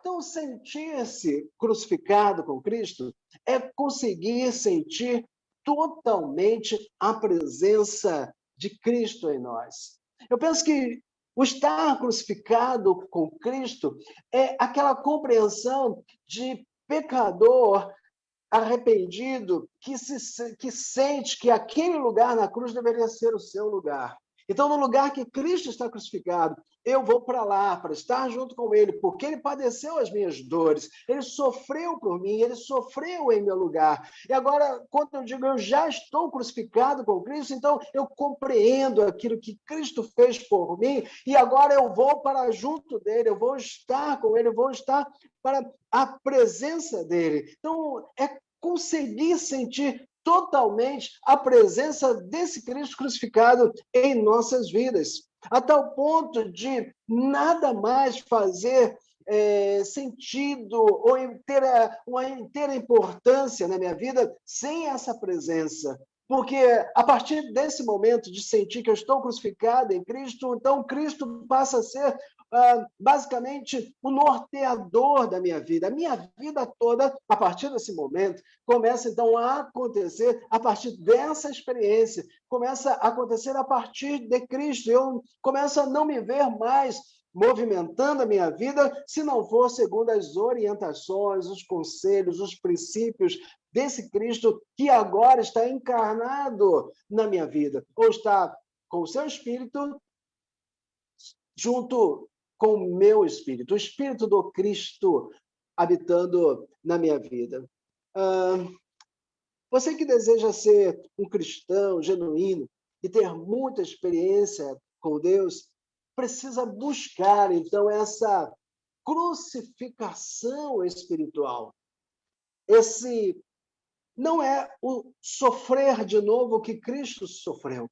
Então, sentir-se crucificado com Cristo é conseguir sentir totalmente a presença de Cristo em nós. Eu penso que o estar crucificado com Cristo é aquela compreensão de pecador arrependido que sente que aquele lugar na cruz deveria ser o seu lugar. Então, no lugar que Cristo está crucificado, eu vou para lá, para estar junto com ele, porque ele padeceu as minhas dores, ele sofreu por mim, ele sofreu em meu lugar. E agora, quando eu digo eu já estou crucificado com Cristo, então eu compreendo aquilo que Cristo fez por mim, e agora eu vou para junto dele, eu vou estar com ele, eu vou estar para a presença dele. Então, é conseguir sentir totalmente a presença desse Cristo crucificado em nossas vidas, a tal ponto de nada mais fazer sentido ou uma inteira importância na minha vida sem essa presença. Porque a partir desse momento de sentir que eu estou crucificado em Cristo, então Cristo passa a ser basicamente o norteador da minha vida. A minha vida toda, a partir desse momento, começa então a acontecer a partir dessa experiência, começa a acontecer a partir de Cristo. Eu começo a não me ver mais movimentando a minha vida se não for segundo as orientações, os conselhos, os princípios desse Cristo que agora está encarnado na minha vida, ou está com o seu Espírito junto com o meu Espírito, o Espírito do Cristo habitando na minha vida. Você que deseja ser um cristão genuíno e ter muita experiência com Deus, precisa buscar, então, essa crucificação espiritual. Esse não é o sofrer de novo que Cristo sofreu,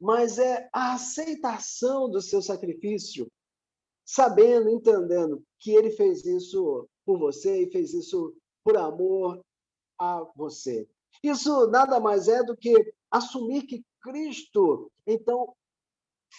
mas é a aceitação do seu sacrifício, sabendo, entendendo que ele fez isso por você e fez isso por amor a você. Isso nada mais é do que assumir que Cristo, então,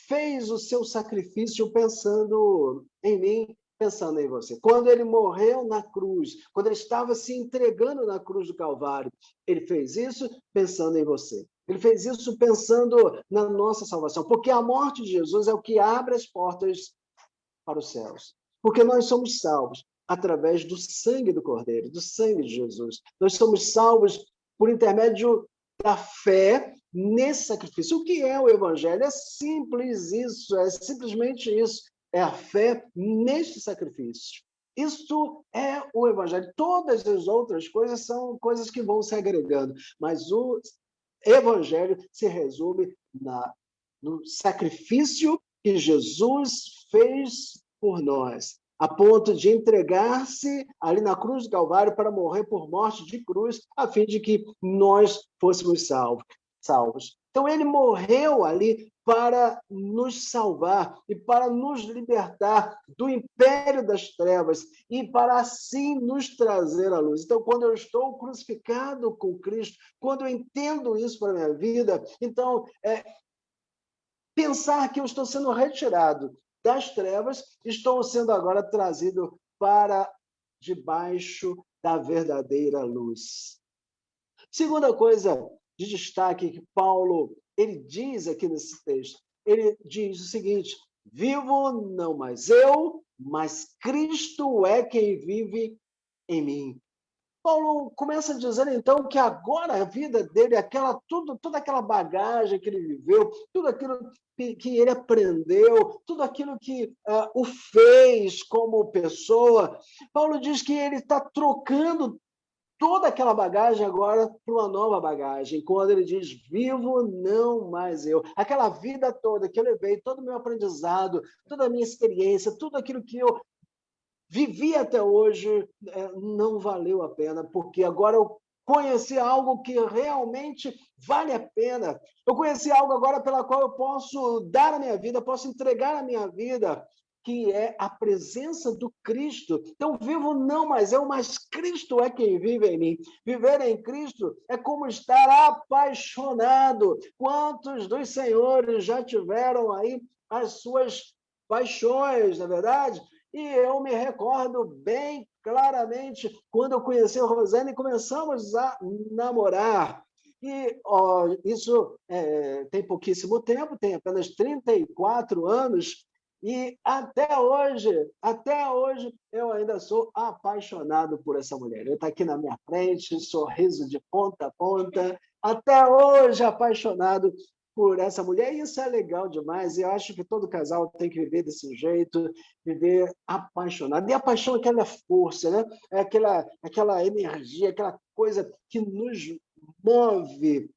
fez o seu sacrifício pensando em mim, pensando em você. Quando ele morreu na cruz, quando ele estava se entregando na cruz do Calvário, ele fez isso pensando em você. Ele fez isso pensando na nossa salvação, porque a morte de Jesus é o que abre as portas para os céus. Porque nós somos salvos através do sangue do Cordeiro, do sangue de Jesus. Nós somos salvos por intermédio da fé nesse sacrifício. O que é o Evangelho? É simples isso, é simplesmente isso. É a fé neste sacrifício. Isto é o Evangelho. Todas as outras coisas são coisas que vão se agregando, mas o Evangelho se resume no sacrifício que Jesus fez por nós, a ponto de entregar-se ali na cruz do Calvário para morrer por morte de cruz, a fim de que nós fôssemos salvos. Então, ele morreu ali para nos salvar e para nos libertar do império das trevas e para assim nos trazer à luz. Então, quando eu estou crucificado com Cristo, quando eu entendo isso para a minha vida, então, pensar que eu estou sendo retirado das trevas, estou sendo agora trazido para debaixo da verdadeira luz. Segunda coisa de destaque que Paulo ele diz aqui nesse texto, ele diz o seguinte: vivo não mais eu, mas Cristo é quem vive em mim. Paulo começa dizendo, então, que agora a vida dele, toda aquela bagagem que ele viveu, tudo aquilo que ele aprendeu, tudo aquilo que o fez como pessoa, Paulo diz que ele está trocando toda aquela bagagem agora para uma nova bagagem, quando ele diz, vivo não mais eu. Aquela vida toda que eu levei, todo o meu aprendizado, toda a minha experiência, tudo aquilo que eu vivi até hoje, não valeu a pena, porque agora eu conheci algo que realmente vale a pena. Eu conheci algo agora pela qual eu posso dar a minha vida, posso entregar a minha vida, que é a presença do Cristo. Então, vivo não mais eu, mas Cristo é quem vive em mim. Viver em Cristo é como estar apaixonado. Quantos dos senhores já tiveram aí as suas paixões, na verdade? E eu me recordo bem claramente quando eu conheci a Rosane e começamos a namorar. E isso tem pouquíssimo tempo, tem apenas 34 anos, e até hoje eu ainda sou apaixonado por essa mulher. Ele está aqui na minha frente, sorriso de ponta a ponta, até hoje apaixonado por essa mulher, e isso é legal demais, e eu acho que todo casal tem que viver desse jeito, viver apaixonado. E a paixão é aquela força, né? É aquela energia, aquela coisa que nos move.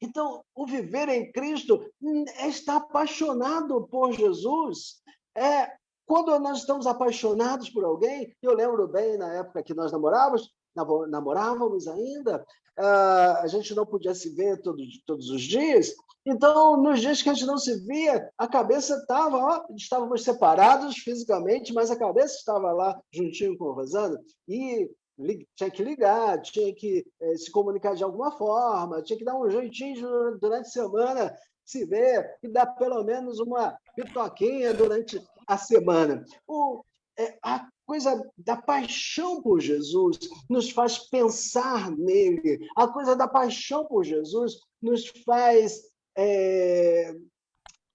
Então, o viver em Cristo é estar apaixonado por Jesus. Quando nós estamos apaixonados por alguém, eu lembro bem na época que nós namorávamos ainda, a gente não podia se ver todos os dias, então, nos dias que a gente não se via, a cabeça estava, estávamos separados fisicamente, mas a cabeça estava lá juntinho com o Rosana, e tinha que ligar, tinha que se comunicar de alguma forma, tinha que dar um jeitinho durante a semana, se ver e dar pelo menos uma pitoquinha durante a semana. A coisa da paixão por Jesus nos faz pensar nele. A coisa da paixão por Jesus nos faz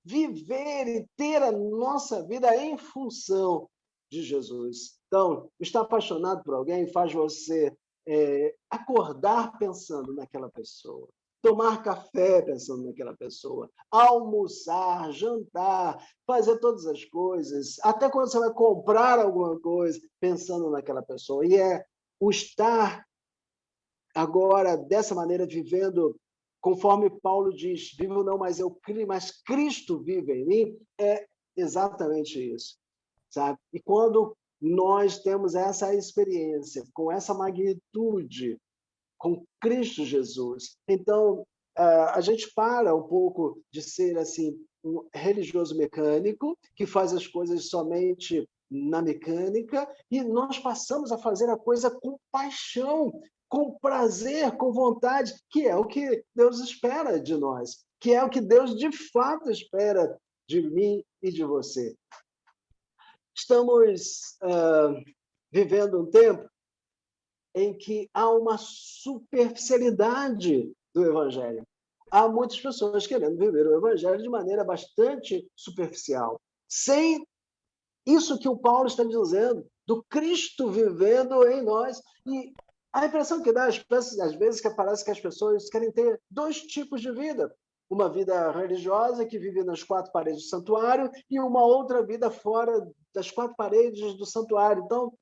viver e ter a nossa vida em função de Jesus. Então, estar apaixonado por alguém faz você acordar pensando naquela pessoa, tomar café pensando naquela pessoa, almoçar, jantar, fazer todas as coisas, até quando você vai comprar alguma coisa, pensando naquela pessoa. E o estar agora dessa maneira, vivendo conforme Paulo diz, vivo não mais eu, mas Cristo vive em mim, é exatamente isso, sabe? E quando nós temos essa experiência, com essa magnitude, com Cristo Jesus, então a gente para um pouco de ser assim um religioso mecânico que faz as coisas somente na mecânica e nós passamos a fazer a coisa com paixão, com prazer, com vontade, que é o que Deus espera de nós, que é o que Deus de fato espera de mim e de você. Estamos vivendo um tempo em que há uma superficialidade do Evangelho. Há muitas pessoas querendo viver o Evangelho de maneira bastante superficial, sem isso que o Paulo está dizendo, do Cristo vivendo em nós. E a impressão que dá, às vezes, que parece que as pessoas querem ter dois tipos de vida. Uma vida religiosa, que vive nas quatro paredes do santuário, e uma outra vida fora das quatro paredes do santuário. Então,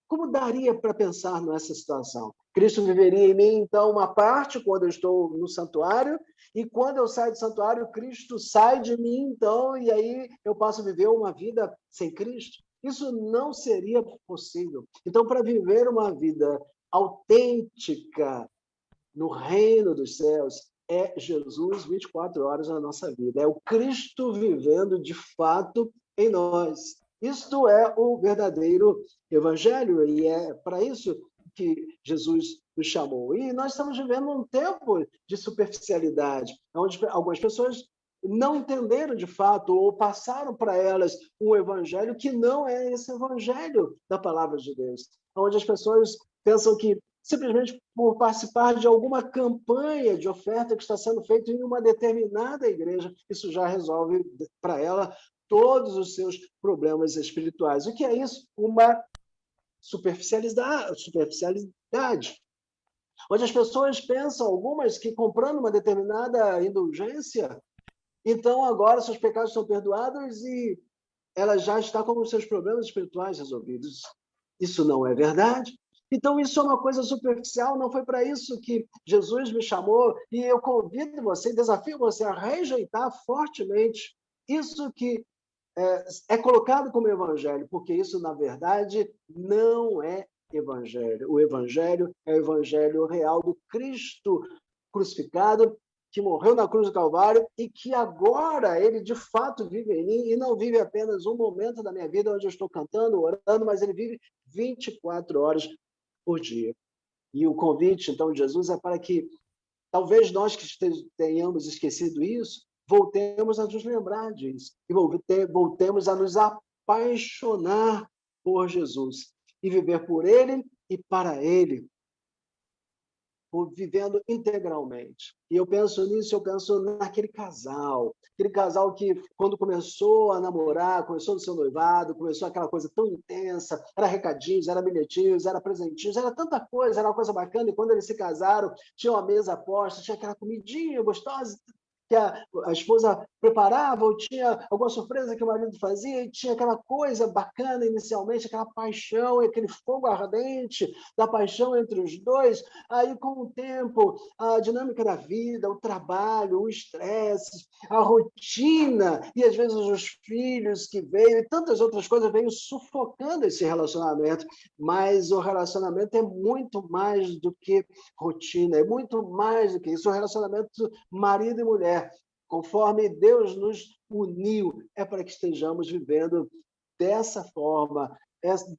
como daria para pensar nessa situação? Cristo viveria em mim, então, uma parte quando eu estou no santuário, e quando eu saio do santuário, Cristo sai de mim, então, e aí eu passo a viver uma vida sem Cristo? Isso não seria possível. Então, para viver uma vida autêntica no reino dos céus, é Jesus 24 horas na nossa vida. É o Cristo vivendo de fato em nós. Isto é o verdadeiro evangelho e é para isso que Jesus nos chamou. E nós estamos vivendo um tempo de superficialidade, onde algumas pessoas não entenderam de fato ou passaram para elas um evangelho que não é esse evangelho da palavra de Deus, onde as pessoas pensam que simplesmente por participar de alguma campanha de oferta que está sendo feita em uma determinada igreja, isso já resolve para ela todos os seus problemas espirituais. O que é isso? Uma superficialidade, onde as pessoas pensam, algumas, que comprando uma determinada indulgência, então agora seus pecados são perdoados e ela já está com os seus problemas espirituais resolvidos. Isso não é verdade. Então, isso é uma coisa superficial, não foi para isso que Jesus me chamou, e eu convido você, desafio você a rejeitar fortemente isso que é colocado como evangelho, porque isso, na verdade, não é evangelho. O evangelho é o evangelho real do Cristo crucificado, que morreu na cruz do Calvário e que agora ele, de fato, vive em mim e não vive apenas um momento da minha vida onde eu estou cantando, orando, mas ele vive 24 horas por dia. E o convite, então, de Jesus é para que, talvez nós que tenhamos esquecido isso, voltemos a nos lembrar disso e voltemos a nos apaixonar por Jesus e viver por ele e para ele. vivendo integralmente. E eu penso nisso, eu penso naquele casal que, quando começou a namorar, começou no seu noivado, começou aquela coisa tão intensa, era recadinhos, era bilhetinhos, era presentinhos, era tanta coisa, era uma coisa bacana, e quando eles se casaram, tinha uma mesa posta, tinha aquela comidinha gostosa, que a esposa preparava, ou tinha alguma surpresa que o marido fazia, e tinha aquela coisa bacana inicialmente, aquela paixão, aquele fogo ardente da paixão entre os dois. Aí, com o tempo, a dinâmica da vida, o trabalho, o estresse, a rotina, e às vezes os filhos que veio, e tantas outras coisas veio sufocando esse relacionamento. Mas o relacionamento é muito mais do que rotina, é muito mais do que isso. O relacionamento marido e mulher, conforme Deus nos uniu, é para que estejamos vivendo dessa forma,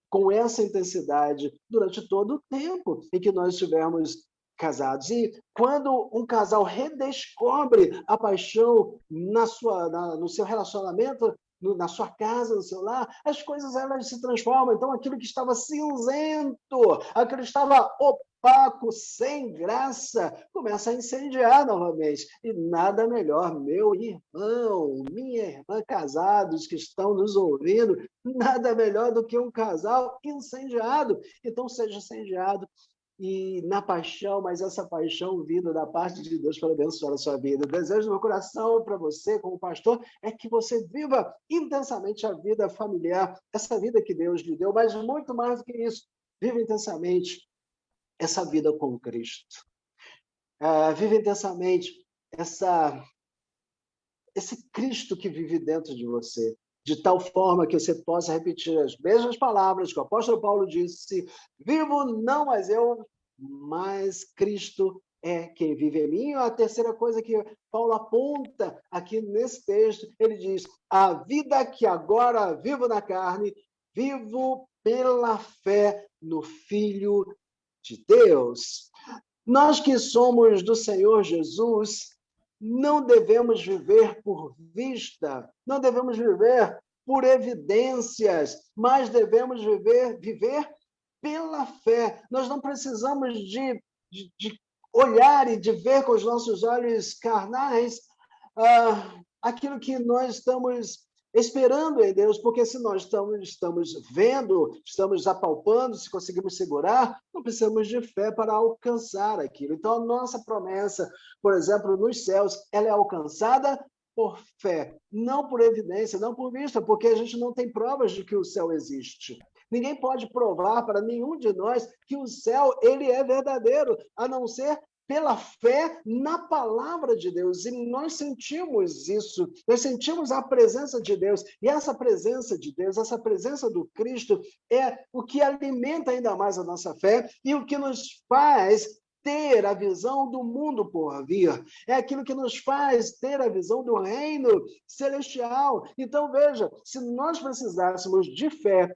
com essa intensidade, durante todo o tempo em que nós estivermos casados. E quando um casal redescobre a paixão no seu relacionamento, na sua casa, no seu lar, as coisas elas se transformam. Então, aquilo que estava cinzento, aquilo que estava opaco, sem graça, começa a incendiar novamente. E nada melhor, meu irmão, minha irmã, casados que estão nos ouvindo, nada melhor do que um casal incendiado. Então, seja incendiado e na paixão, mas essa paixão vinda da parte de Deus para abençoar a sua vida. O desejo do meu coração para você, como pastor, é que você viva intensamente a vida familiar, essa vida que Deus lhe deu, mas muito mais do que isso, viva intensamente essa vida com Cristo. Viva intensamente esse Cristo que vive dentro de você, de tal forma que você possa repetir as mesmas palavras que o apóstolo Paulo disse: vivo não mais eu, mas Cristo é quem vive em mim. A terceira coisa que Paulo aponta aqui nesse texto, ele diz: a vida que agora vivo na carne, vivo pela fé no Filho de Deus. Nós que somos do Senhor Jesus, não devemos viver por vista, não devemos viver por evidências, mas devemos viver pela fé. Nós não precisamos de olhar e de ver com os nossos olhos carnais aquilo que nós estamos esperando em Deus, porque se nós estamos vendo, estamos apalpando, se conseguimos segurar, não precisamos de fé para alcançar aquilo. Então, a nossa promessa, por exemplo, nos céus, ela é alcançada por fé, não por evidência, não por vista, porque a gente não tem provas de que o céu existe. Ninguém pode provar para nenhum de nós que o céu ele é verdadeiro, a não ser pela fé na palavra de Deus. E nós sentimos isso, nós sentimos a presença de Deus, e essa presença de Deus, essa presença do Cristo é o que alimenta ainda mais a nossa fé e o que nos faz ter a visão do mundo por vir. É aquilo que nos faz ter a visão do reino celestial. Então, veja, se nós precisássemos de fé,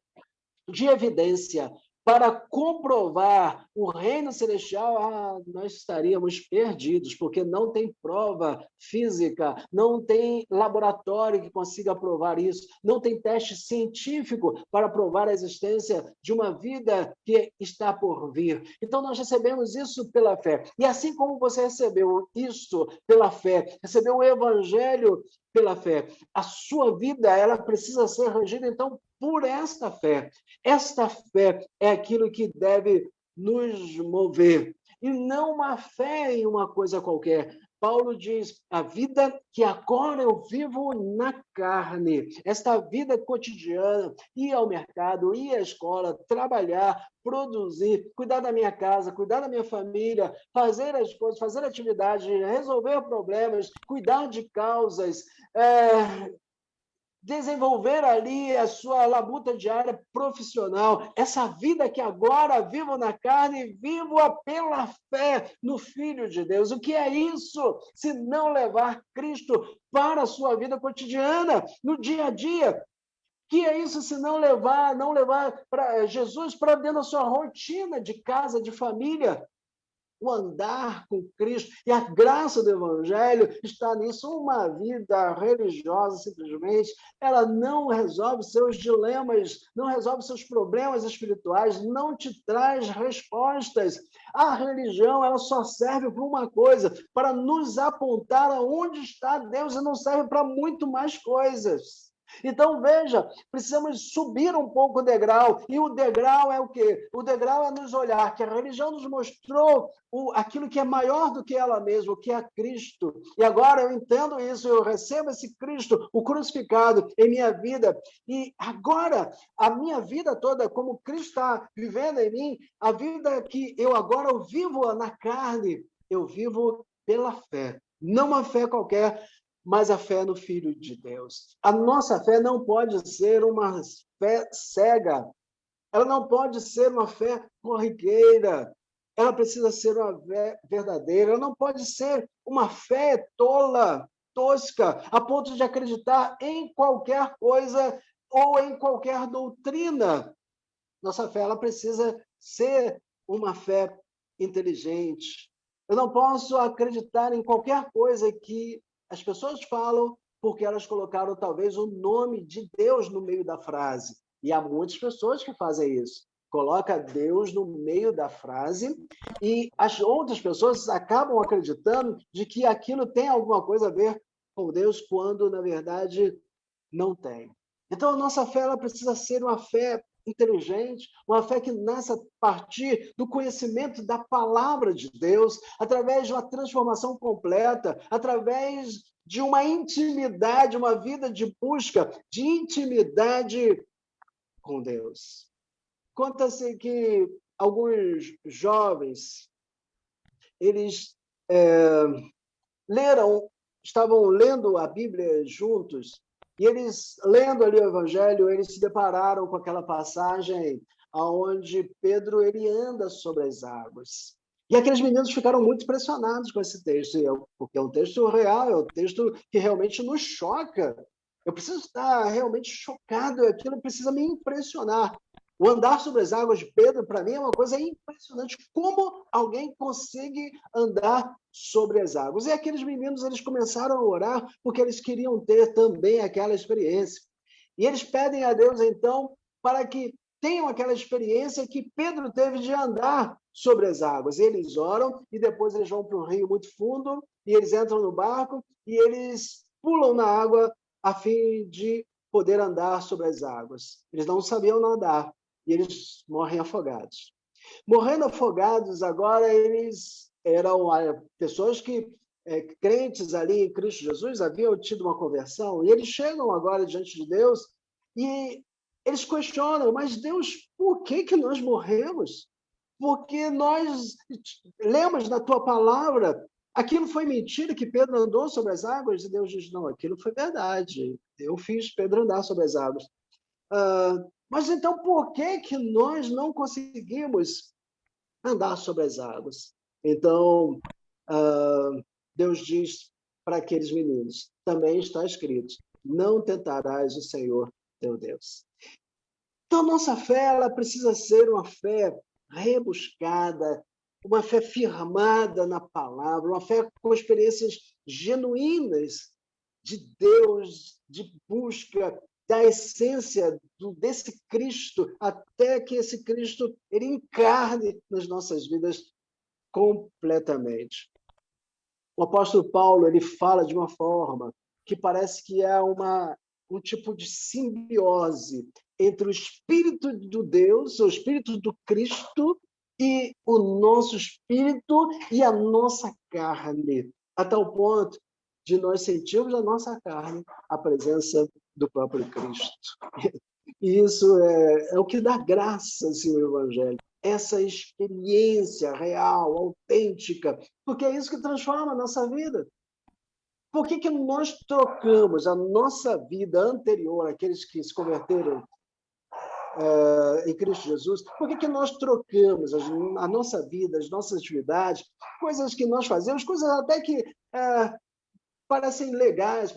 de evidência, para comprovar o reino celestial, nós estaríamos perdidos, porque não tem prova física, não tem laboratório que consiga provar isso, não tem teste científico para provar a existência de uma vida que está por vir. Então, nós recebemos isso pela fé. E assim como você recebeu isso pela fé, recebeu o evangelho pela fé, a sua vida ela precisa ser regida, então, por esta fé. Esta fé é aquilo que deve nos mover, e não uma fé em uma coisa qualquer. Paulo diz: a vida que agora eu vivo na carne, esta vida cotidiana, ir ao mercado, ir à escola, trabalhar, produzir, cuidar da minha casa, cuidar da minha família, fazer as coisas, fazer atividade, resolver problemas, cuidar de causas, desenvolver ali a sua labuta diária profissional, essa vida que agora vivo na carne, vivo-a pela fé no Filho de Deus. O que é isso? Se não levar Cristo para a sua vida cotidiana, no dia a dia? O que é isso se não levar Jesus para dentro da sua rotina de casa, de família? o andar com Cristo. E a graça do Evangelho está nisso. Uma vida religiosa, simplesmente, ela não resolve seus dilemas, não resolve seus problemas espirituais, não te traz respostas. A religião, ela só serve para uma coisa, para nos apontar aonde está Deus, e não serve para muito mais coisas. Então, veja, precisamos subir um pouco o degrau, e o degrau é o quê? O degrau é nos olhar, que a religião nos mostrou aquilo que é maior do que ela mesma, o que é Cristo. E agora eu entendo isso, eu recebo esse Cristo, o crucificado, em minha vida, e agora, a minha vida toda, como Cristo está vivendo em mim, a vida que eu agora eu vivo na carne, eu vivo pela fé, não uma fé qualquer, mas a fé no Filho de Deus. A nossa fé não pode ser uma fé cega, ela não pode ser uma fé corriqueira, ela precisa ser uma fé verdadeira, ela não pode ser uma fé tola, tosca, a ponto de acreditar em qualquer coisa ou em qualquer doutrina. Nossa fé, ela precisa ser uma fé inteligente. Eu não posso acreditar em qualquer coisa que as pessoas falam porque elas colocaram talvez o nome de Deus no meio da frase. E há muitas pessoas que fazem isso. Coloca Deus no meio da frase e as outras pessoas acabam acreditando de que aquilo tem alguma coisa a ver com Deus, quando, na verdade, não tem. Então, a nossa fé ela precisa ser uma fé inteligente, uma fé que nasce a partir do conhecimento da palavra de Deus, através de uma transformação completa, através de uma intimidade, uma vida de busca de intimidade com Deus. Conta-se que alguns jovens, eles estavam lendo a Bíblia juntos, e eles, lendo ali o Evangelho, eles se depararam com aquela passagem onde Pedro ele anda sobre as águas. E aqueles meninos ficaram muito impressionados com esse texto, porque é um texto real, é um texto que realmente nos choca. Eu preciso estar realmente chocado, aquilo precisa me impressionar. O andar sobre as águas de Pedro, para mim, é uma coisa impressionante. Como alguém consegue andar sobre as águas? E aqueles meninos, eles começaram a orar porque eles queriam ter também aquela experiência. E eles pedem a Deus, então, para que tenham aquela experiência que Pedro teve de andar sobre as águas. E eles oram e depois eles vão para um rio muito fundo e eles entram no barco e eles pulam na água a fim de poder andar sobre as águas. Eles não sabiam nadar. E eles morrem afogados. Morrendo afogados, agora eles eram pessoas que, crentes ali em Cristo Jesus, haviam tido uma conversão, e eles chegam agora diante de Deus, e eles questionam, mas Deus, por que nós morremos? Porque nós lemos na tua palavra, aquilo foi mentira, que Pedro andou sobre as águas, e Deus diz, não, aquilo foi verdade, eu fiz Pedro andar sobre as águas. Mas então, por que nós não conseguimos andar sobre as águas? Então, Deus diz para aqueles meninos, também está escrito, não tentarás o Senhor teu Deus. Então, nossa fé ela precisa ser uma fé rebuscada, uma fé firmada na palavra, uma fé com experiências genuínas de Deus, de busca da essência desse Cristo, até que esse Cristo ele encarne nas nossas vidas completamente. O apóstolo Paulo ele fala de uma forma que parece que é um tipo de simbiose entre o Espírito do Deus, o Espírito do Cristo, e o nosso espírito e a nossa carne, a tal ponto de nós sentirmos na nossa carne a presença do próprio Cristo. E isso é o que dá graça ao Evangelho, essa experiência real, autêntica, porque é isso que transforma a nossa vida. Por que nós trocamos a nossa vida anterior, aqueles que se converteram em Cristo Jesus, por que nós trocamos a nossa vida, as nossas atividades, coisas que nós fazemos, coisas até que pareciam legais,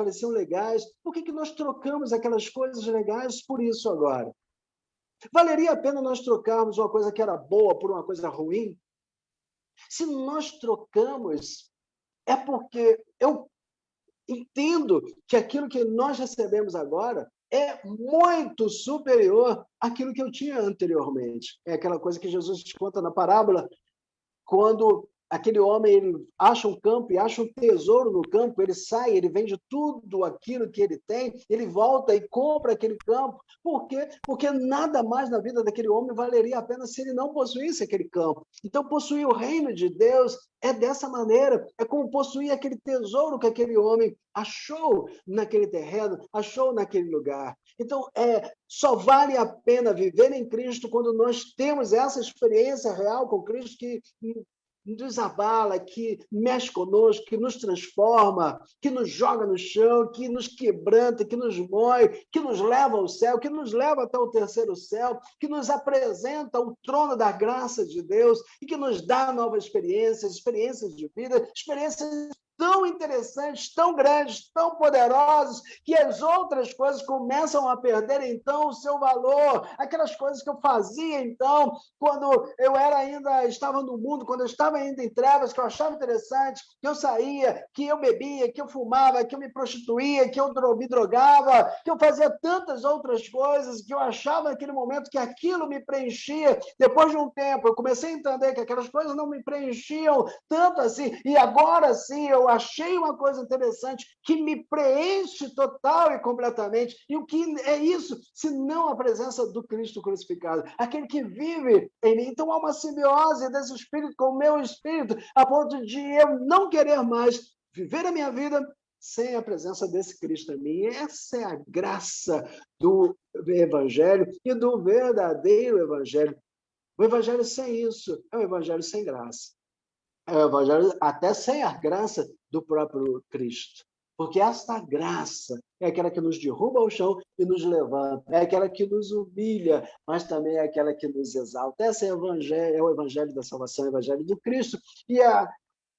por que nós trocamos aquelas coisas legais por isso agora? Valeria a pena nós trocarmos uma coisa que era boa por uma coisa ruim? Se nós trocamos, é porque eu entendo que aquilo que nós recebemos agora é muito superior àquilo que eu tinha anteriormente. É aquela coisa que Jesus conta na parábola, quando aquele homem ele acha um campo e acha um tesouro no campo, ele sai, ele vende tudo aquilo que ele tem, ele volta e compra aquele campo. Por quê? Porque nada mais na vida daquele homem valeria a pena se ele não possuísse aquele campo. Então, possuir o reino de Deus é dessa maneira, é como possuir aquele tesouro que aquele homem achou naquele terreno, achou naquele lugar. Então, só vale a pena viver em Cristo quando nós temos essa experiência real com Cristo que nos abala, que mexe conosco, que nos transforma, que nos joga no chão, que nos quebranta, que nos moe, que nos leva ao céu, que nos leva até o terceiro céu, que nos apresenta o trono da graça de Deus e que nos dá novas experiências de vida, experiências tão interessantes, tão grandes, tão poderosos, que as outras coisas começam a perder, então, o seu valor. Aquelas coisas que eu fazia, então, quando eu estava no mundo, quando eu estava ainda em trevas, que eu achava interessante, que eu saía, que eu bebia, que eu fumava, que eu me prostituía, que eu me drogava, que eu fazia tantas outras coisas, que eu achava naquele momento que aquilo me preenchia. Depois de um tempo, eu comecei a entender que aquelas coisas não me preenchiam tanto assim, e agora sim, eu achei uma coisa interessante que me preenche total e completamente. E o que é isso, se não a presença do Cristo crucificado? Aquele que vive em mim. Então há uma simbiose desse espírito com o meu espírito, a ponto de eu não querer mais viver a minha vida sem a presença desse Cristo em mim. Essa é a graça do Evangelho e do verdadeiro Evangelho. O Evangelho sem isso é um Evangelho sem graça. É o Evangelho até sem a graça do próprio Cristo. Porque esta graça é aquela que nos derruba ao chão e nos levanta, é aquela que nos humilha, mas também é aquela que nos exalta. Esse é o Evangelho da salvação, o Evangelho do Cristo. E a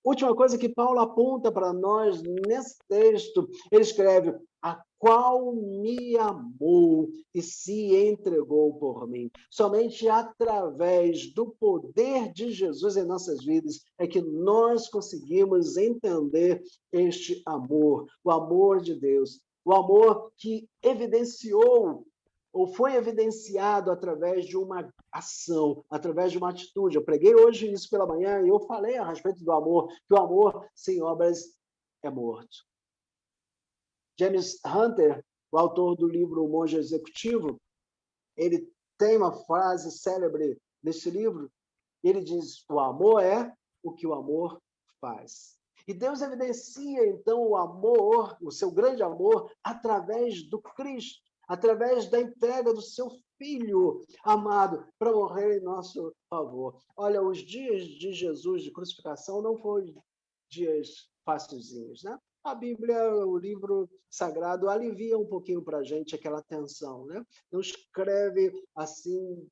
última coisa que Paulo aponta para nós nesse texto, ele escreve: a qual me amou e se entregou por mim. Somente através do poder de Jesus em nossas vidas é que nós conseguimos entender este amor, o amor de Deus, o amor que evidenciou ou foi evidenciado através de uma ação, através de uma atitude. Eu preguei hoje isso pela manhã e eu falei a respeito do amor, que o amor sem obras é morto. James Hunter, o autor do livro O Monge Executivo, ele tem uma frase célebre nesse livro, ele diz: o amor é o que o amor faz. E Deus evidencia, então, o amor, o seu grande amor, através do Cristo, através da entrega do seu Filho amado para morrer em nosso favor. Olha, os dias de Jesus, de crucificação, não foram dias facilzinhos, né? A Bíblia, o livro sagrado, alivia um pouquinho para a gente aquela tensão, né? Não escreve assim,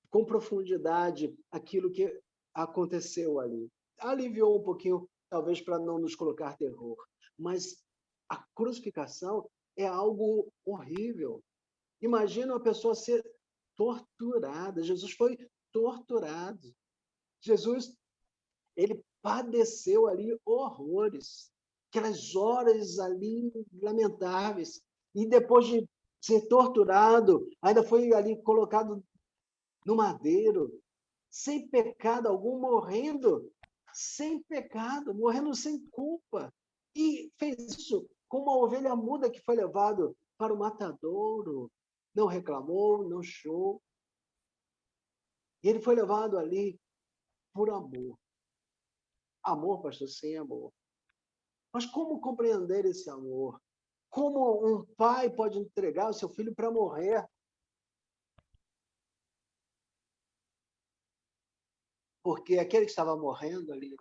com profundidade, aquilo que aconteceu ali. Aliviou um pouquinho, talvez para não nos colocar terror. Mas a crucificação é algo horrível. Imagina uma pessoa ser torturada. Jesus foi torturado. Jesus, ele padeceu ali horrores. Aquelas horas ali lamentáveis. E depois de ser torturado, ainda foi ali colocado no madeiro, sem pecado algum, morrendo sem pecado, morrendo sem culpa. E fez isso como uma ovelha muda que foi levado para o matadouro. Não reclamou, não chorou. E ele foi levado ali por amor. Amor, pastor, sem amor. Mas como compreender esse amor? Como um pai pode entregar o seu filho para morrer? Porque aquele que estava morrendo ali,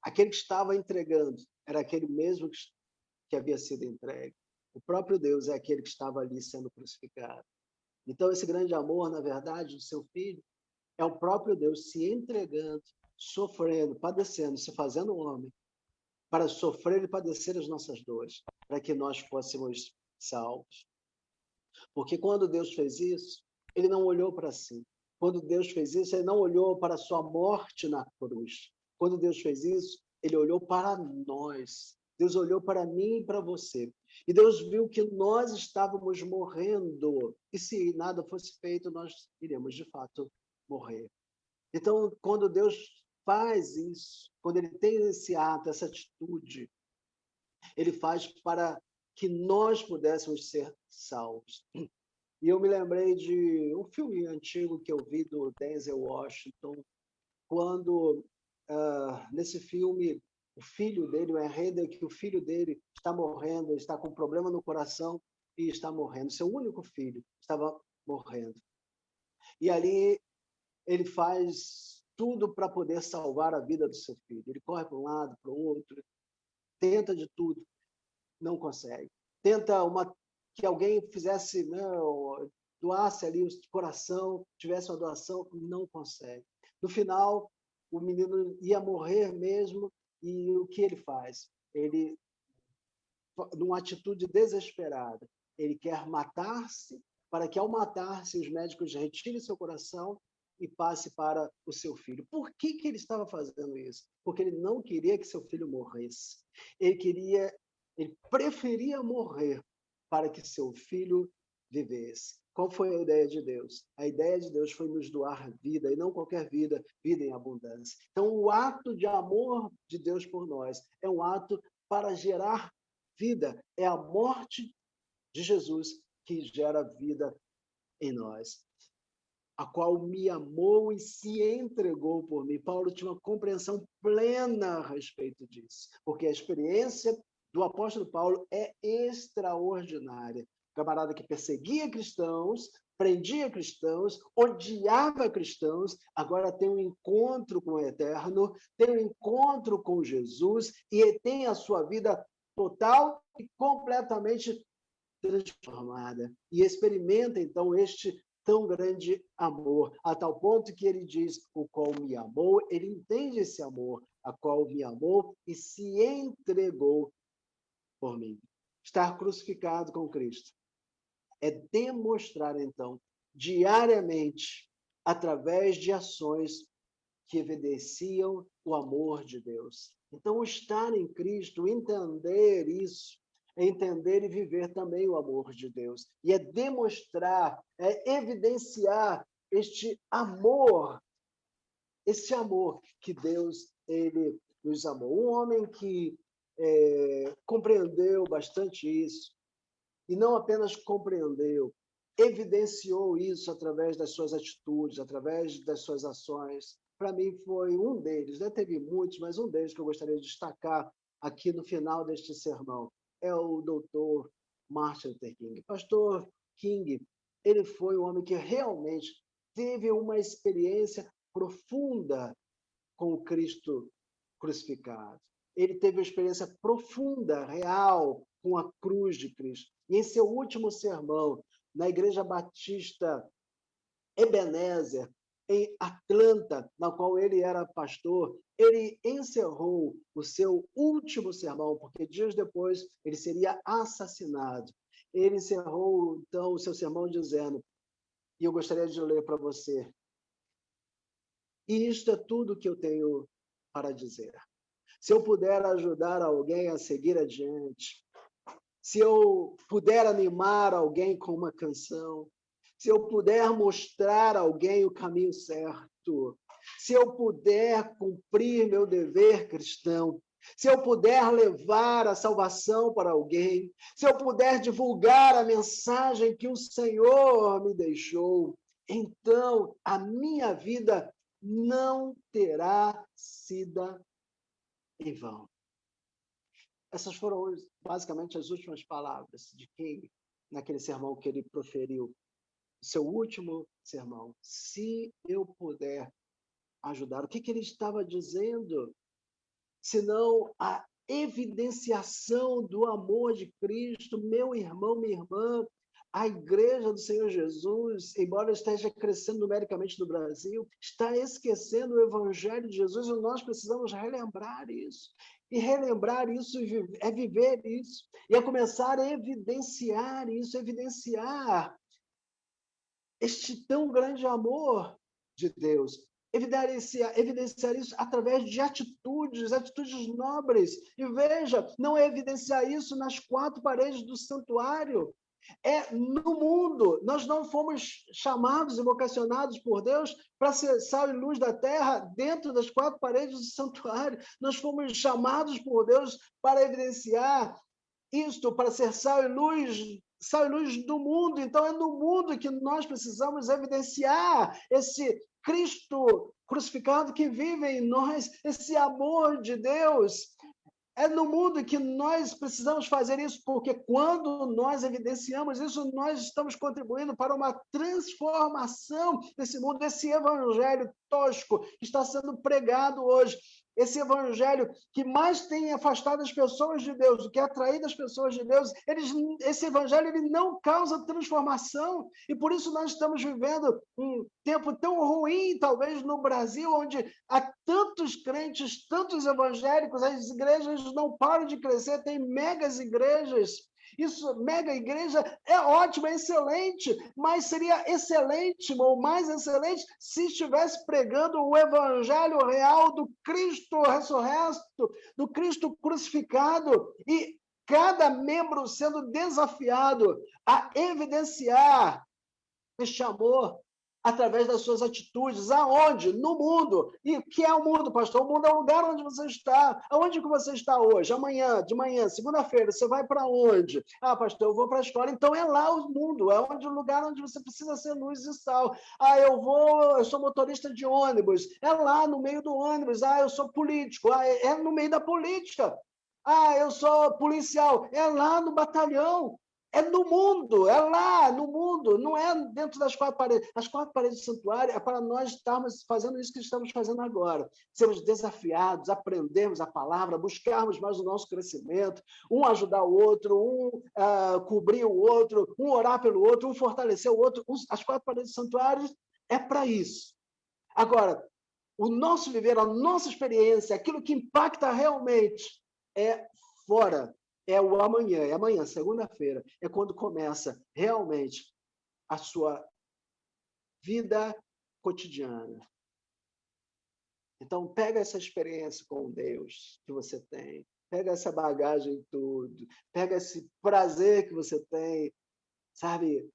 aquele que estava entregando, era aquele mesmo que havia sido entregue. O próprio Deus é aquele que estava ali sendo crucificado. Então, esse grande amor, na verdade, do seu filho, é o próprio Deus se entregando, sofrendo, padecendo, se fazendo homem, para sofrer e padecer as nossas dores, para que nós fôssemos salvos. Porque quando Deus fez isso, ele não olhou para si, Quando Deus fez isso, ele não olhou para a sua morte na cruz. Quando Deus fez isso, ele olhou para nós. Deus olhou para mim e para você. E Deus viu que nós estávamos morrendo. E se nada fosse feito, nós iríamos, de fato, morrer. Então, quando Deus faz isso, quando ele tem esse ato, essa atitude, ele faz para que nós pudéssemos ser salvos. E eu me lembrei de um filme antigo que eu vi do Denzel Washington, quando, nesse filme, o filho dele, o enredo é que o filho dele está morrendo, ele está com um problema no coração e está morrendo. Seu único filho estava morrendo. E ali ele faz tudo para poder salvar a vida do seu filho. Ele corre para um lado, para o outro, tenta de tudo, não consegue. Tenta que alguém fizesse, doasse ali o coração, tivesse uma doação, não consegue. No final, o menino ia morrer mesmo, e o que ele faz? Ele, numa atitude desesperada, ele quer matar-se, para que ao matar-se os médicos retirem seu coração e passe para o seu filho. Por que ele estava fazendo isso? Porque ele não queria que seu filho morresse. Ele preferia morrer para que seu filho vivesse. Qual foi a ideia de Deus? A ideia de Deus foi nos doar vida, e não qualquer vida, vida em abundância. Então, o ato de amor de Deus por nós é um ato para gerar vida. É a morte de Jesus que gera vida em nós, a qual me amou e se entregou por mim. Paulo tinha uma compreensão plena a respeito disso, porque a experiência do apóstolo Paulo é extraordinária. Camarada que perseguia cristãos, prendia cristãos, odiava cristãos, agora tem um encontro com o Eterno, tem um encontro com Jesus e tem a sua vida total e completamente transformada. E experimenta, então, este tão grande amor, a tal ponto que ele diz, o qual me amou, ele entende esse amor, a qual me amou e se entregou por mim. Estar crucificado com Cristo é demonstrar, então, diariamente, através de ações que evidenciam o amor de Deus. Então, estar em Cristo, entender isso, é entender e viver também o amor de Deus. E é demonstrar, é evidenciar este amor que Deus ele nos amou. Um homem que compreendeu bastante isso, e não apenas compreendeu, evidenciou isso através das suas atitudes, através das suas ações. Para mim foi um deles, né? Teve muitos, mas um deles que eu gostaria de destacar aqui no final deste sermão é o Dr. Martin Luther King. Pastor King, ele foi um homem que realmente teve uma experiência profunda com o Cristo crucificado. Ele teve uma experiência profunda, real, com a cruz de Cristo. E em seu último sermão, na Igreja Batista Ebenezer, em Atlanta, na qual ele era pastor, ele encerrou o seu último sermão, porque dias depois ele seria assassinado. Ele encerrou, então, o seu sermão dizendo, e eu gostaria de ler para você, e isto é tudo que eu tenho para dizer. Se eu puder ajudar alguém a seguir adiante, se eu puder animar alguém com uma canção, se eu puder mostrar a alguém o caminho certo, se eu puder cumprir meu dever cristão, se eu puder levar a salvação para alguém, se eu puder divulgar a mensagem que o Senhor me deixou, então a minha vida não terá sido em vão. Essas foram basicamente as últimas palavras de King naquele sermão que ele proferiu, seu último sermão. Se eu puder ajudar, o que ele estava dizendo? Senão a evidenciação do amor de Cristo, meu irmão, minha irmã, a Igreja do Senhor Jesus, embora esteja crescendo numericamente no Brasil, está esquecendo o Evangelho de Jesus, e nós precisamos relembrar isso. E relembrar isso é viver isso, e é começar a evidenciar isso, evidenciar este tão grande amor de Deus. Evidenciar isso através de atitudes nobres. E veja, não é evidenciar isso nas quatro paredes do santuário, é no mundo. Nós não fomos chamados e vocacionados por Deus para ser sal e luz da terra dentro das quatro paredes do santuário. Nós fomos chamados por Deus para evidenciar isto, para ser sal e luz do mundo. Então, é no mundo que nós precisamos evidenciar esse Cristo crucificado que vive em nós, esse amor de Deus. É no mundo que nós precisamos fazer isso, porque quando nós evidenciamos isso, nós estamos contribuindo para uma transformação desse mundo, desse evangelho tosco que está sendo pregado hoje. Esse evangelho que mais tem afastado as pessoas de Deus, o que atraído as pessoas de Deus, esse evangelho ele não causa transformação, e por isso nós estamos vivendo um tempo tão ruim, talvez, no Brasil, onde há tantos crentes, tantos evangélicos, as igrejas não param de crescer, tem megas igrejas. Isso, mega igreja, é ótimo, é excelente, mas seria excelente, ou mais excelente, se estivesse pregando o evangelho real do Cristo ressurreto, do Cristo crucificado, e cada membro sendo desafiado a evidenciar este amor através das suas atitudes. Aonde? No mundo. E o que é o mundo, pastor? O mundo é o lugar onde você está. Aonde que você está hoje? Amanhã, de manhã, segunda-feira, você vai para onde? Ah, pastor, eu vou para a escola. Então é lá o mundo, é o lugar onde você precisa ser luz e sal. Ah, eu sou motorista de ônibus. É lá no meio do ônibus. Ah, eu sou político. Ah, é no meio da política. Ah, eu sou policial. É lá no batalhão. É no mundo, é lá no mundo, não é dentro das quatro paredes. As quatro paredes do santuário é para nós estarmos fazendo isso que estamos fazendo agora. Sermos desafiados, aprendermos a palavra, buscarmos mais o nosso crescimento, um ajudar o outro, um cobrir o outro, um orar pelo outro, um fortalecer o outro. As quatro paredes do santuário é para isso. Agora, o nosso viver, a nossa experiência, aquilo que impacta realmente é fora. É o amanhã, segunda-feira, é quando começa realmente a sua vida cotidiana. Então, pega essa experiência com Deus que você tem, pega essa bagagem tudo, pega esse prazer que você tem, sabe,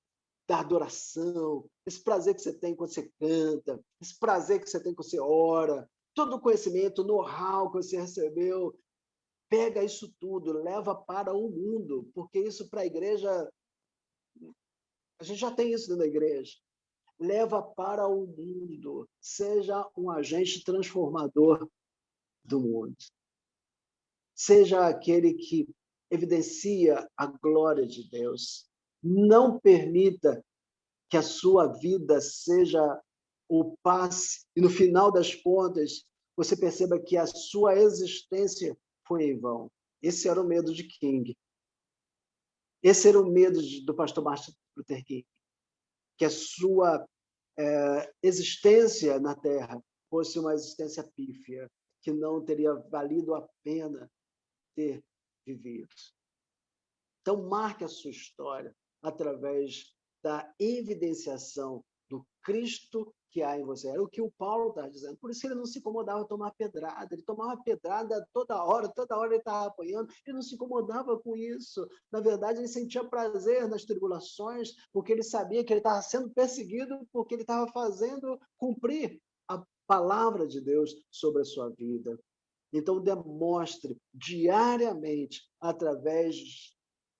da adoração, esse prazer que você tem quando você canta, esse prazer que você tem quando você ora, todo o conhecimento, know-how que você recebeu. Pega isso tudo, leva para o mundo, porque isso para a igreja, a gente já tem isso dentro da igreja. Leva para o mundo, seja um agente transformador do mundo. Seja aquele que evidencia a glória de Deus. Não permita que a sua vida seja o passe, e no final das contas, você perceba que a sua existência foi em vão. Esse era o medo de King. Esse era o medo do pastor Martin Luther King. Que a sua existência na Terra fosse uma existência pífia, que não teria valido a pena ter vivido. Então, marque a sua história através da evidenciação do Cristo que há em você. Era o que o Paulo está dizendo. Por isso ele não se incomodava em tomar pedrada. Ele tomava pedrada toda hora ele estava apanhando. Ele não se incomodava com isso. Na verdade, ele sentia prazer nas tribulações, porque ele sabia que ele estava sendo perseguido, porque ele estava fazendo cumprir a palavra de Deus sobre a sua vida. Então, demonstre diariamente,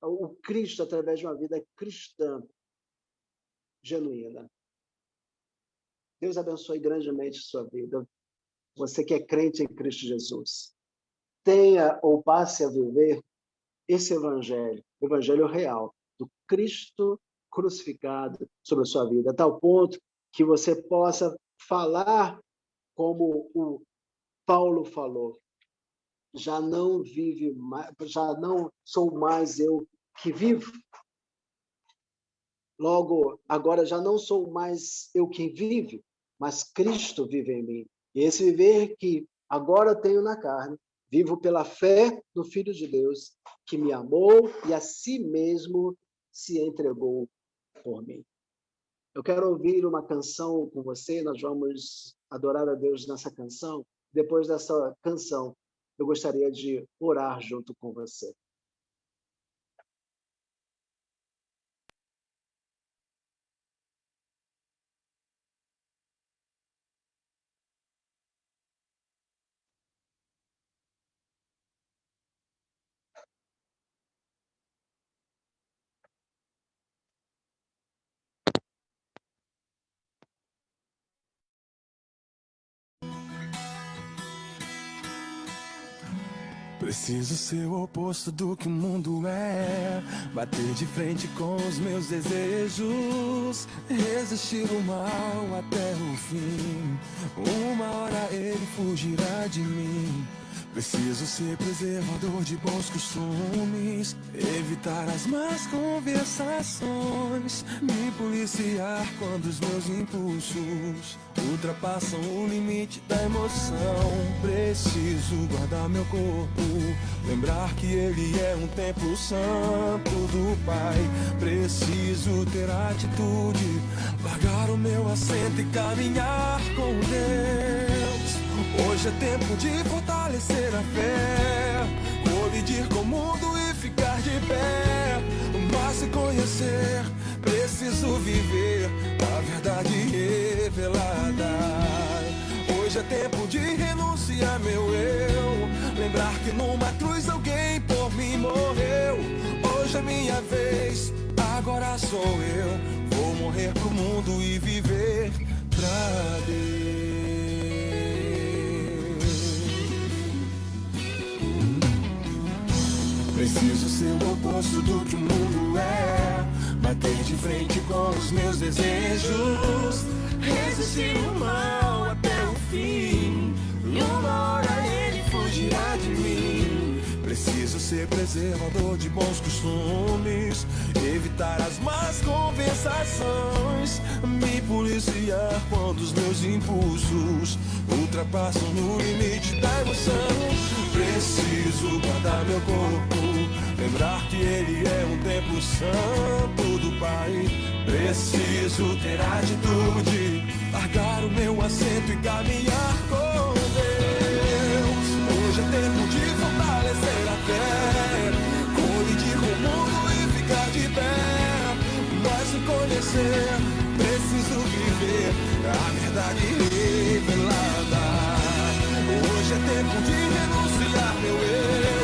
o Cristo, através de uma vida cristã genuína. Deus abençoe grandemente a sua vida. Você que é crente em Cristo Jesus. Tenha ou passe a viver esse evangelho, o evangelho real, do Cristo crucificado sobre a sua vida, a tal ponto que você possa falar como o Paulo falou. Já não sou mais eu que vivo. Logo, agora já não sou mais eu quem vive, mas Cristo vive em mim. E esse viver que agora tenho na carne, vivo pela fé no Filho de Deus, que me amou e a si mesmo se entregou por mim. Eu quero ouvir uma canção com você, nós vamos adorar a Deus nessa canção. Depois dessa canção, eu gostaria de orar junto com você. Preciso ser o oposto do que o mundo é, bater de frente com os meus desejos, resistir o mal até o fim. Uma hora ele fugirá de mim. Preciso ser preservador de bons costumes, evitar as más conversações, me policiar quando os meus impulsos ultrapassam o limite da emoção. Preciso guardar meu corpo, lembrar que ele é um templo santo do Pai. Preciso ter atitude, largar o meu assento e caminhar com Deus. Hoje é tempo de fortalecer a fé, colidir com o mundo e ficar de pé. Mas se conhecer, preciso viver a verdade revelada. Hoje é tempo de renunciar meu eu, lembrar que numa cruz alguém por mim morreu. Hoje é minha vez, agora sou eu. Vou morrer pro mundo e viver pra Deus. Preciso ser o oposto do que o mundo é, bater de frente com os meus desejos, resistir o mal até o fim. E uma hora ele fugirá de mim. Preciso ser preservador de bons costumes, evitar as más conversações, me policiar quando os meus impulsos ultrapassam no limite da emoção. Preciso guardar meu corpo, lembrar que ele é um templo santo do Pai. Preciso ter atitude, largar o meu assento e caminhar com Deus. Hoje é tempo de fortalecer a fé, colidir com o mundo e ficar de pé. Mas se conhecer, preciso viver a verdade revelada. Hoje é tempo de renunciar meu eu,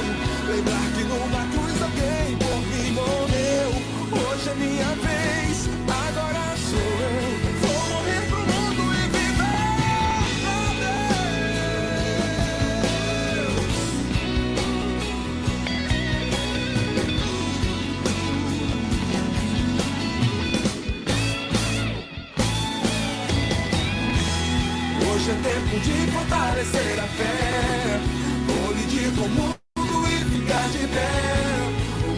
lembrar que numa cruz alguém por mim morreu. Hoje é minha vez, agora sou eu. Vou morrer pro mundo e viver pra Deus. Hoje é tempo de fortalecer a fé, colidir com o mundo e ficar de pé.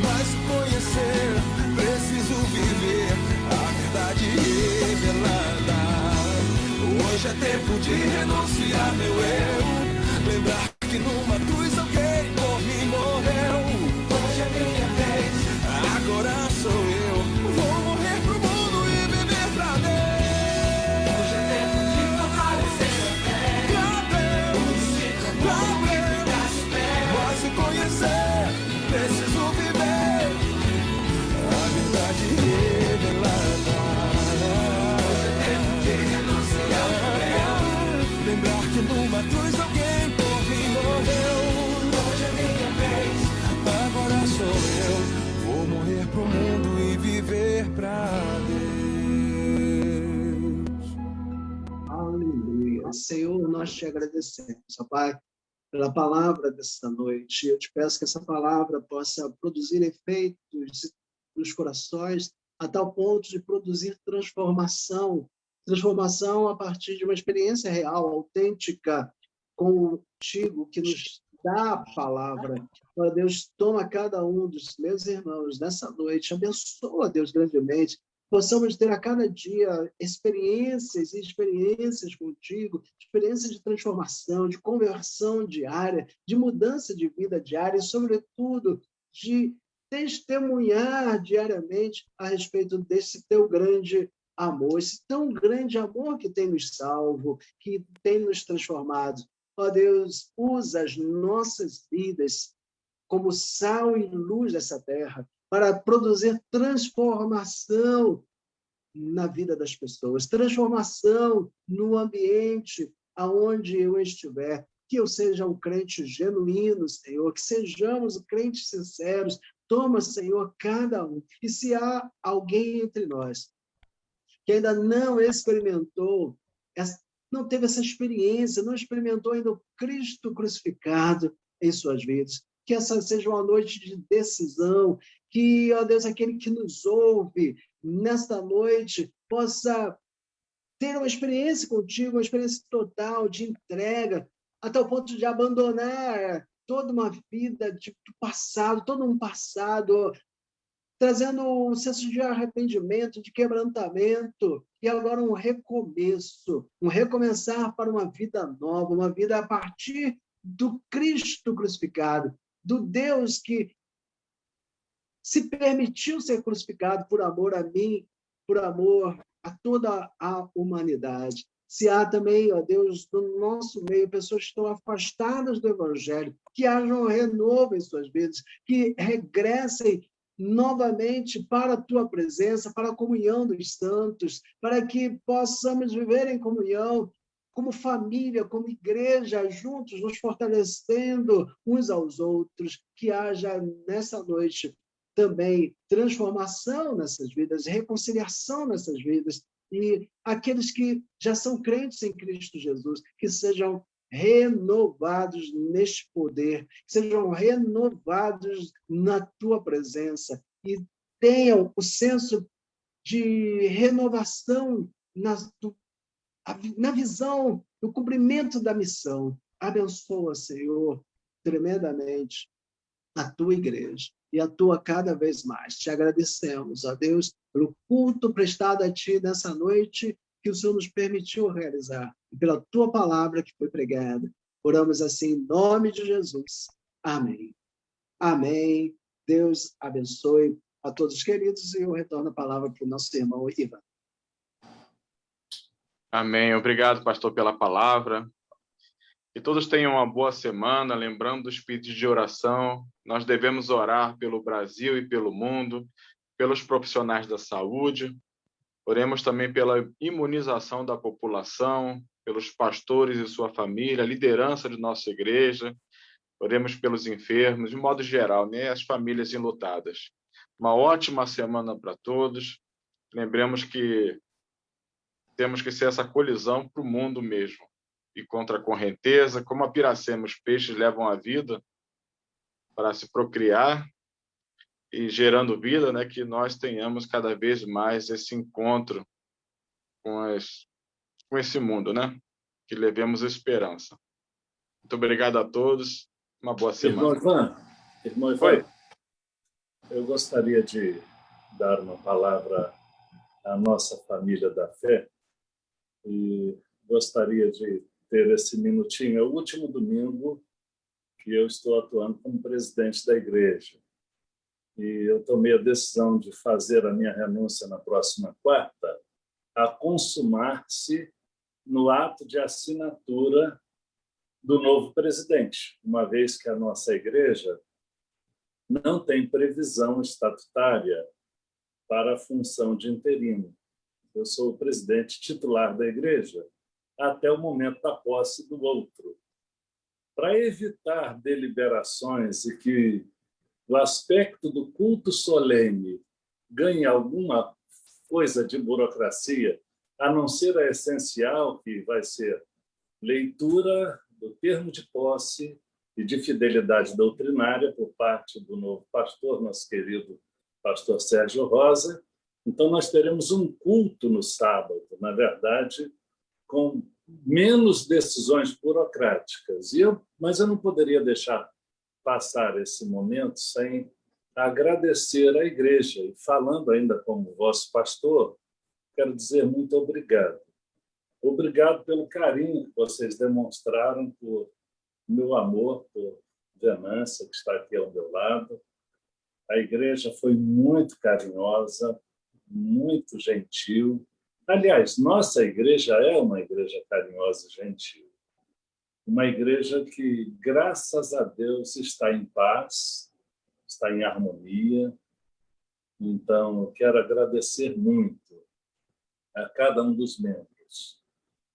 Mas conhecer, preciso viver a verdade revelada. Hoje é tempo de renunciar meu eu, lembrar que numa cruz alguém por mim morreu. Hoje é minha vez, agora sou eu. Vou morrer pro mundo e viver pra Deus. Hoje é tempo de fortalecer a fé, pra Deus, pra Deus. Mas se conhecer, preciso viver a verdade revelada. Hoje é tempo de renunciar meu eu, lembrar que numa cruz alguém por mim morreu. Hoje é minha vez, agora sou eu. Vou morrer pro mundo e viver pra Deus. Aleluia. Senhor, nós te agradecemos, ó Pai, pela palavra desta noite. Eu te peço que essa palavra possa produzir efeitos nos corações, a tal ponto de produzir transformação a partir de uma experiência real, autêntica, contigo, que nos dá a palavra. Ó Deus, toma cada um dos meus irmãos nessa noite, abençoa, Deus, grandemente, possamos ter a cada dia experiências e experiências contigo, experiências de transformação, de conversão diária, de mudança de vida diária e, sobretudo, de testemunhar diariamente a respeito desse teu grande amor, esse tão grande amor que tem nos salvo, que tem nos transformado. Ó Deus, usa as nossas vidas como sal e luz dessa terra para produzir transformação na vida das pessoas, transformação no ambiente aonde eu estiver, que eu seja um crente genuíno, Senhor, que sejamos crentes sinceros. Toma, Senhor, cada um. E se há alguém entre nós que ainda não experimentou, não teve essa experiência, não experimentou ainda o Cristo crucificado em suas vidas, que essa seja uma noite de decisão, que, ó Deus, aquele que nos ouve nesta noite possa ter uma experiência contigo, uma experiência total de entrega, até o ponto de abandonar toda uma vida do passado, todo um passado, trazendo um senso de arrependimento, de quebrantamento, e agora um recomeço, um recomeçar para uma vida nova, uma vida a partir do Cristo crucificado, do Deus que se permitiu ser crucificado por amor a mim, por amor a toda a humanidade. Se há também, ó Deus, no nosso meio, pessoas que estão afastadas do Evangelho, que haja um renovo em suas vidas, que regressem novamente para a Tua presença, para a comunhão dos santos, para que possamos viver em comunhão, como família, como igreja, juntos, nos fortalecendo uns aos outros, que haja nessa noite também transformação nessas vidas, reconciliação nessas vidas, e aqueles que já são crentes em Cristo Jesus, que sejam renovados neste poder, que sejam renovados na Tua presença e tenham o senso de renovação na visão do cumprimento da missão. Abençoa, Senhor, tremendamente a Tua igreja e a Tua cada vez mais. Te agradecemos, ó Deus, pelo culto prestado a Ti nessa noite que o Senhor nos permitiu realizar e pela Tua palavra que foi pregada. Oramos assim em nome de Jesus. Amém. Amém. Deus abençoe a todos os queridos e eu retorno a palavra para o nosso irmão Ivan. Amém. Obrigado, pastor, pela palavra. Que todos tenham uma boa semana, lembrando dos pedidos de oração. Nós devemos orar pelo Brasil e pelo mundo, pelos profissionais da saúde. Oremos também pela imunização da população, pelos pastores e sua família, a liderança de nossa igreja. Oremos pelos enfermos, de modo geral, né? As famílias enlutadas. Uma ótima semana para todos. Lembremos que temos que ser essa colisão para o mundo mesmo. E contra a correnteza, como a piracema, os peixes levam a vida para se procriar e gerando vida, né, que nós tenhamos cada vez mais esse encontro com esse mundo, né, que levemos esperança. Muito obrigado a todos, uma boa semana. Irmão Ivan, Oi. eu gostaria de dar uma palavra à nossa família da fé e gostaria de ter esse minutinho. É o último domingo que eu estou atuando como presidente da igreja. E eu tomei a decisão de fazer a minha renúncia na próxima quarta, a consumar-se no ato de assinatura do novo presidente, uma vez que a nossa igreja não tem previsão estatutária para a função de interino. Eu sou o presidente titular da igreja até o momento da posse do outro. Para evitar deliberações e que o aspecto do culto solene ganhe alguma coisa de burocracia, a não ser a essencial, que vai ser leitura do termo de posse e de fidelidade doutrinária por parte do novo pastor, nosso querido pastor Sérgio Rosa. Então, nós teremos um culto no sábado, na verdade, com menos decisões burocráticas. Mas eu não poderia deixar passar esse momento sem agradecer à igreja. E falando ainda como vosso pastor, quero dizer muito obrigado. Obrigado pelo carinho que vocês demonstraram por meu amor, por Venância, que está aqui ao meu lado. A igreja foi muito carinhosa, muito gentil, Aliás, nossa igreja é uma igreja carinhosa e gentil. Uma igreja que, graças a Deus, está em paz, está em harmonia. Então, eu quero agradecer muito a cada um dos membros.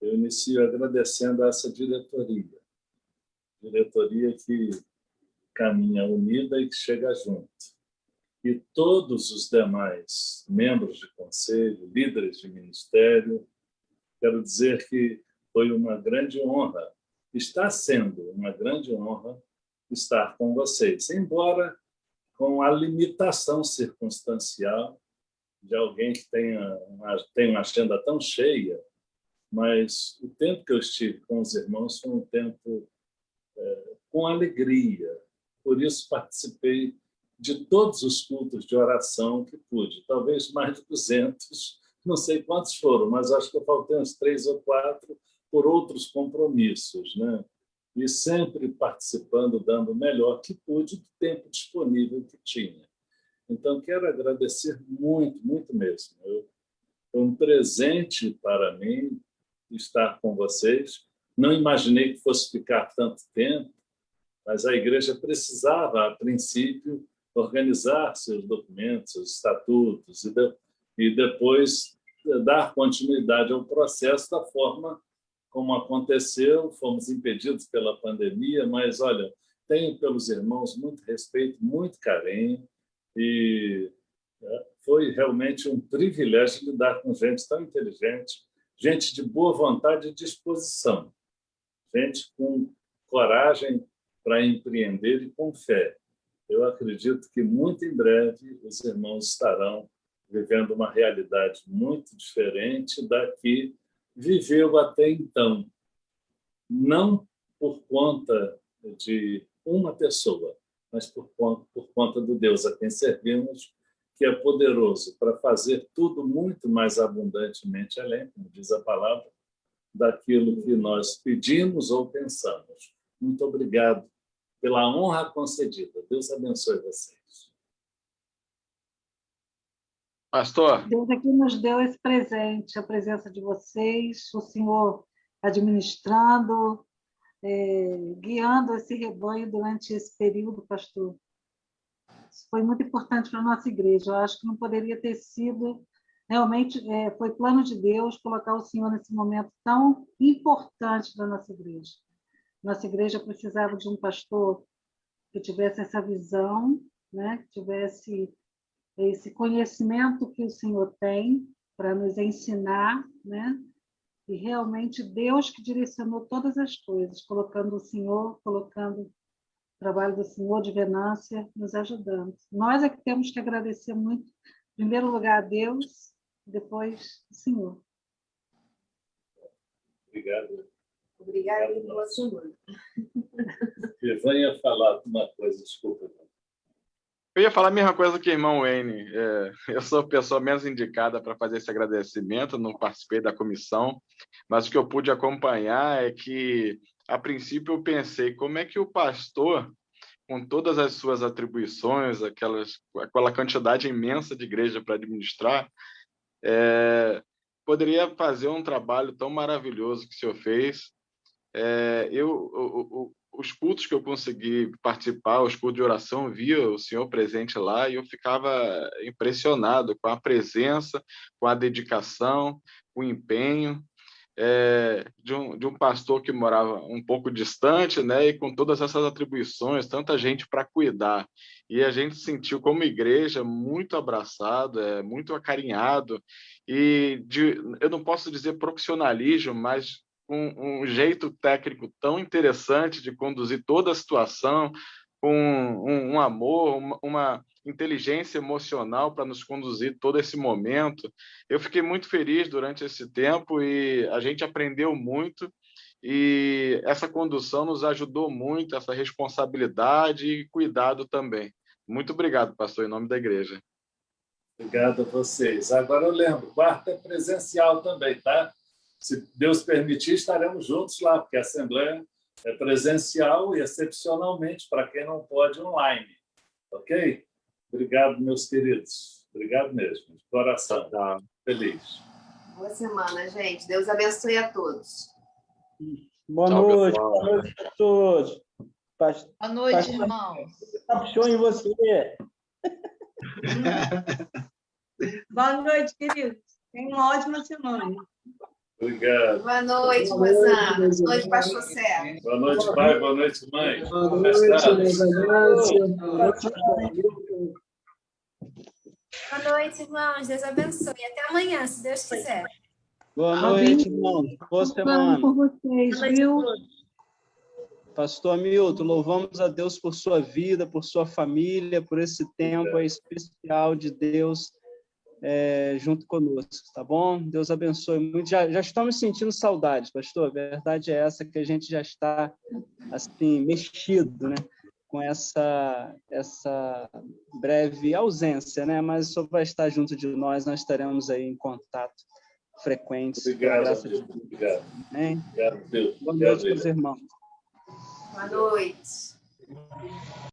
Eu inicio agradecendo a essa diretoria que caminha unida e que chega junto. E todos os demais membros de conselho, líderes de ministério, quero dizer que foi uma grande honra, está sendo uma grande honra estar com vocês, embora com a limitação circunstancial de alguém que tem uma agenda tão cheia, mas o tempo que eu estive com os irmãos foi um tempo com alegria. Por isso participei de todos os cultos de oração que pude, talvez mais de 200, não sei quantos foram, mas acho que eu faltei uns 3 ou 4 por outros compromissos, né? E sempre participando, dando o melhor que pude do tempo disponível que tinha. Então, quero agradecer muito, muito mesmo. Foi um presente para mim estar com vocês. Não imaginei que fosse ficar tanto tempo, mas a igreja precisava, a princípio, organizar seus documentos, seus estatutos, e depois dar continuidade ao processo da forma como aconteceu. Fomos impedidos pela pandemia, mas, olha, tenho pelos irmãos muito respeito, muito carinho, e foi realmente um privilégio lidar com gente tão inteligente, gente de boa vontade e disposição, gente com coragem para empreender e com fé. Eu acredito que muito em breve os irmãos estarão vivendo uma realidade muito diferente da que viveu até então. Não por conta de uma pessoa, mas por conta do Deus a quem servimos, que é poderoso para fazer tudo muito mais abundantemente além, como diz a palavra, daquilo que nós pedimos ou pensamos. Muito obrigado pela honra concedida. Deus abençoe vocês. Pastor. Deus aqui nos deu esse presente, a presença de vocês, o Senhor administrando, guiando esse rebanho durante esse período, pastor. Isso foi muito importante para a nossa igreja. Eu acho que não poderia ter sido, realmente, foi plano de Deus colocar o Senhor nesse momento tão importante da nossa igreja. Nossa igreja precisava de um pastor que tivesse essa visão, né? Que tivesse esse conhecimento que o Senhor tem para nos ensinar, né? E realmente Deus que direcionou todas as coisas, colocando o Senhor, colocando o trabalho do Senhor de Venância, nos ajudando. Nós é que temos que agradecer muito, em primeiro lugar, a Deus, depois o Senhor. Obrigado. Obrigada e boa semana. Ivan ia falar uma coisa, desculpa. Eu ia falar a mesma coisa que o irmão Wayne. Eu sou a pessoa menos indicada para fazer esse agradecimento, não participei da comissão, mas o que eu pude acompanhar é que, a princípio, eu pensei como é que o pastor, com todas as suas atribuições, aquela quantidade imensa de igreja para administrar, poderia fazer um trabalho tão maravilhoso que o senhor fez. Os cultos que eu consegui participar, os cultos de oração, via o senhor presente lá e eu ficava impressionado com a presença, com a dedicação, com o empenho de um pastor que morava um pouco distante, né, e com todas essas atribuições, tanta gente para cuidar. E a gente se sentiu como igreja muito abraçado, muito acarinhado, e eu não posso dizer profissionalismo, mas um jeito técnico tão interessante de conduzir toda a situação, com um amor, uma inteligência emocional para nos conduzir todo esse momento. Eu fiquei muito feliz durante esse tempo e a gente aprendeu muito, e essa condução nos ajudou muito, essa responsabilidade e cuidado também. Muito obrigado, pastor, em nome da igreja. Obrigado a vocês. Agora eu lembro, quarta é presencial também, tá? Se Deus permitir, estaremos juntos lá, porque a Assembleia é presencial e, excepcionalmente, para quem não pode, online. Ok? Obrigado, meus queridos. Obrigado mesmo, de coração. Feliz. Boa semana, gente. Deus abençoe a todos. Boa Tchau, noite, pessoal. boa noite a todos. Boa noite, irmãos. Show em você. Boa noite, queridos. Tenha uma ótima semana. Obrigado. Boa noite, Rosana. Boa noite, pastor Sérgio. Boa noite, pai. Boa noite, mãe. Boa noite, meus abraços. Boa noite, Boa noite, irmãos. Deus abençoe. Até amanhã, se Deus quiser. Boa noite, irmão. Boa semana. por vocês, viu? Pastor Hamilton, louvamos a Deus por sua vida, por sua família, por esse tempo especial de Deus junto conosco, tá bom? Deus abençoe muito. Já estamos sentindo saudades, pastor. A verdade é essa, que a gente já está assim mexido, né? Com essa breve ausência, né? Mas o senhor vai estar junto de nós estaremos aí em contato frequentes. Obrigado, graças a Deus. obrigado. Amém? Obrigado, Deus. Boa noite, meus irmãos. Boa noite.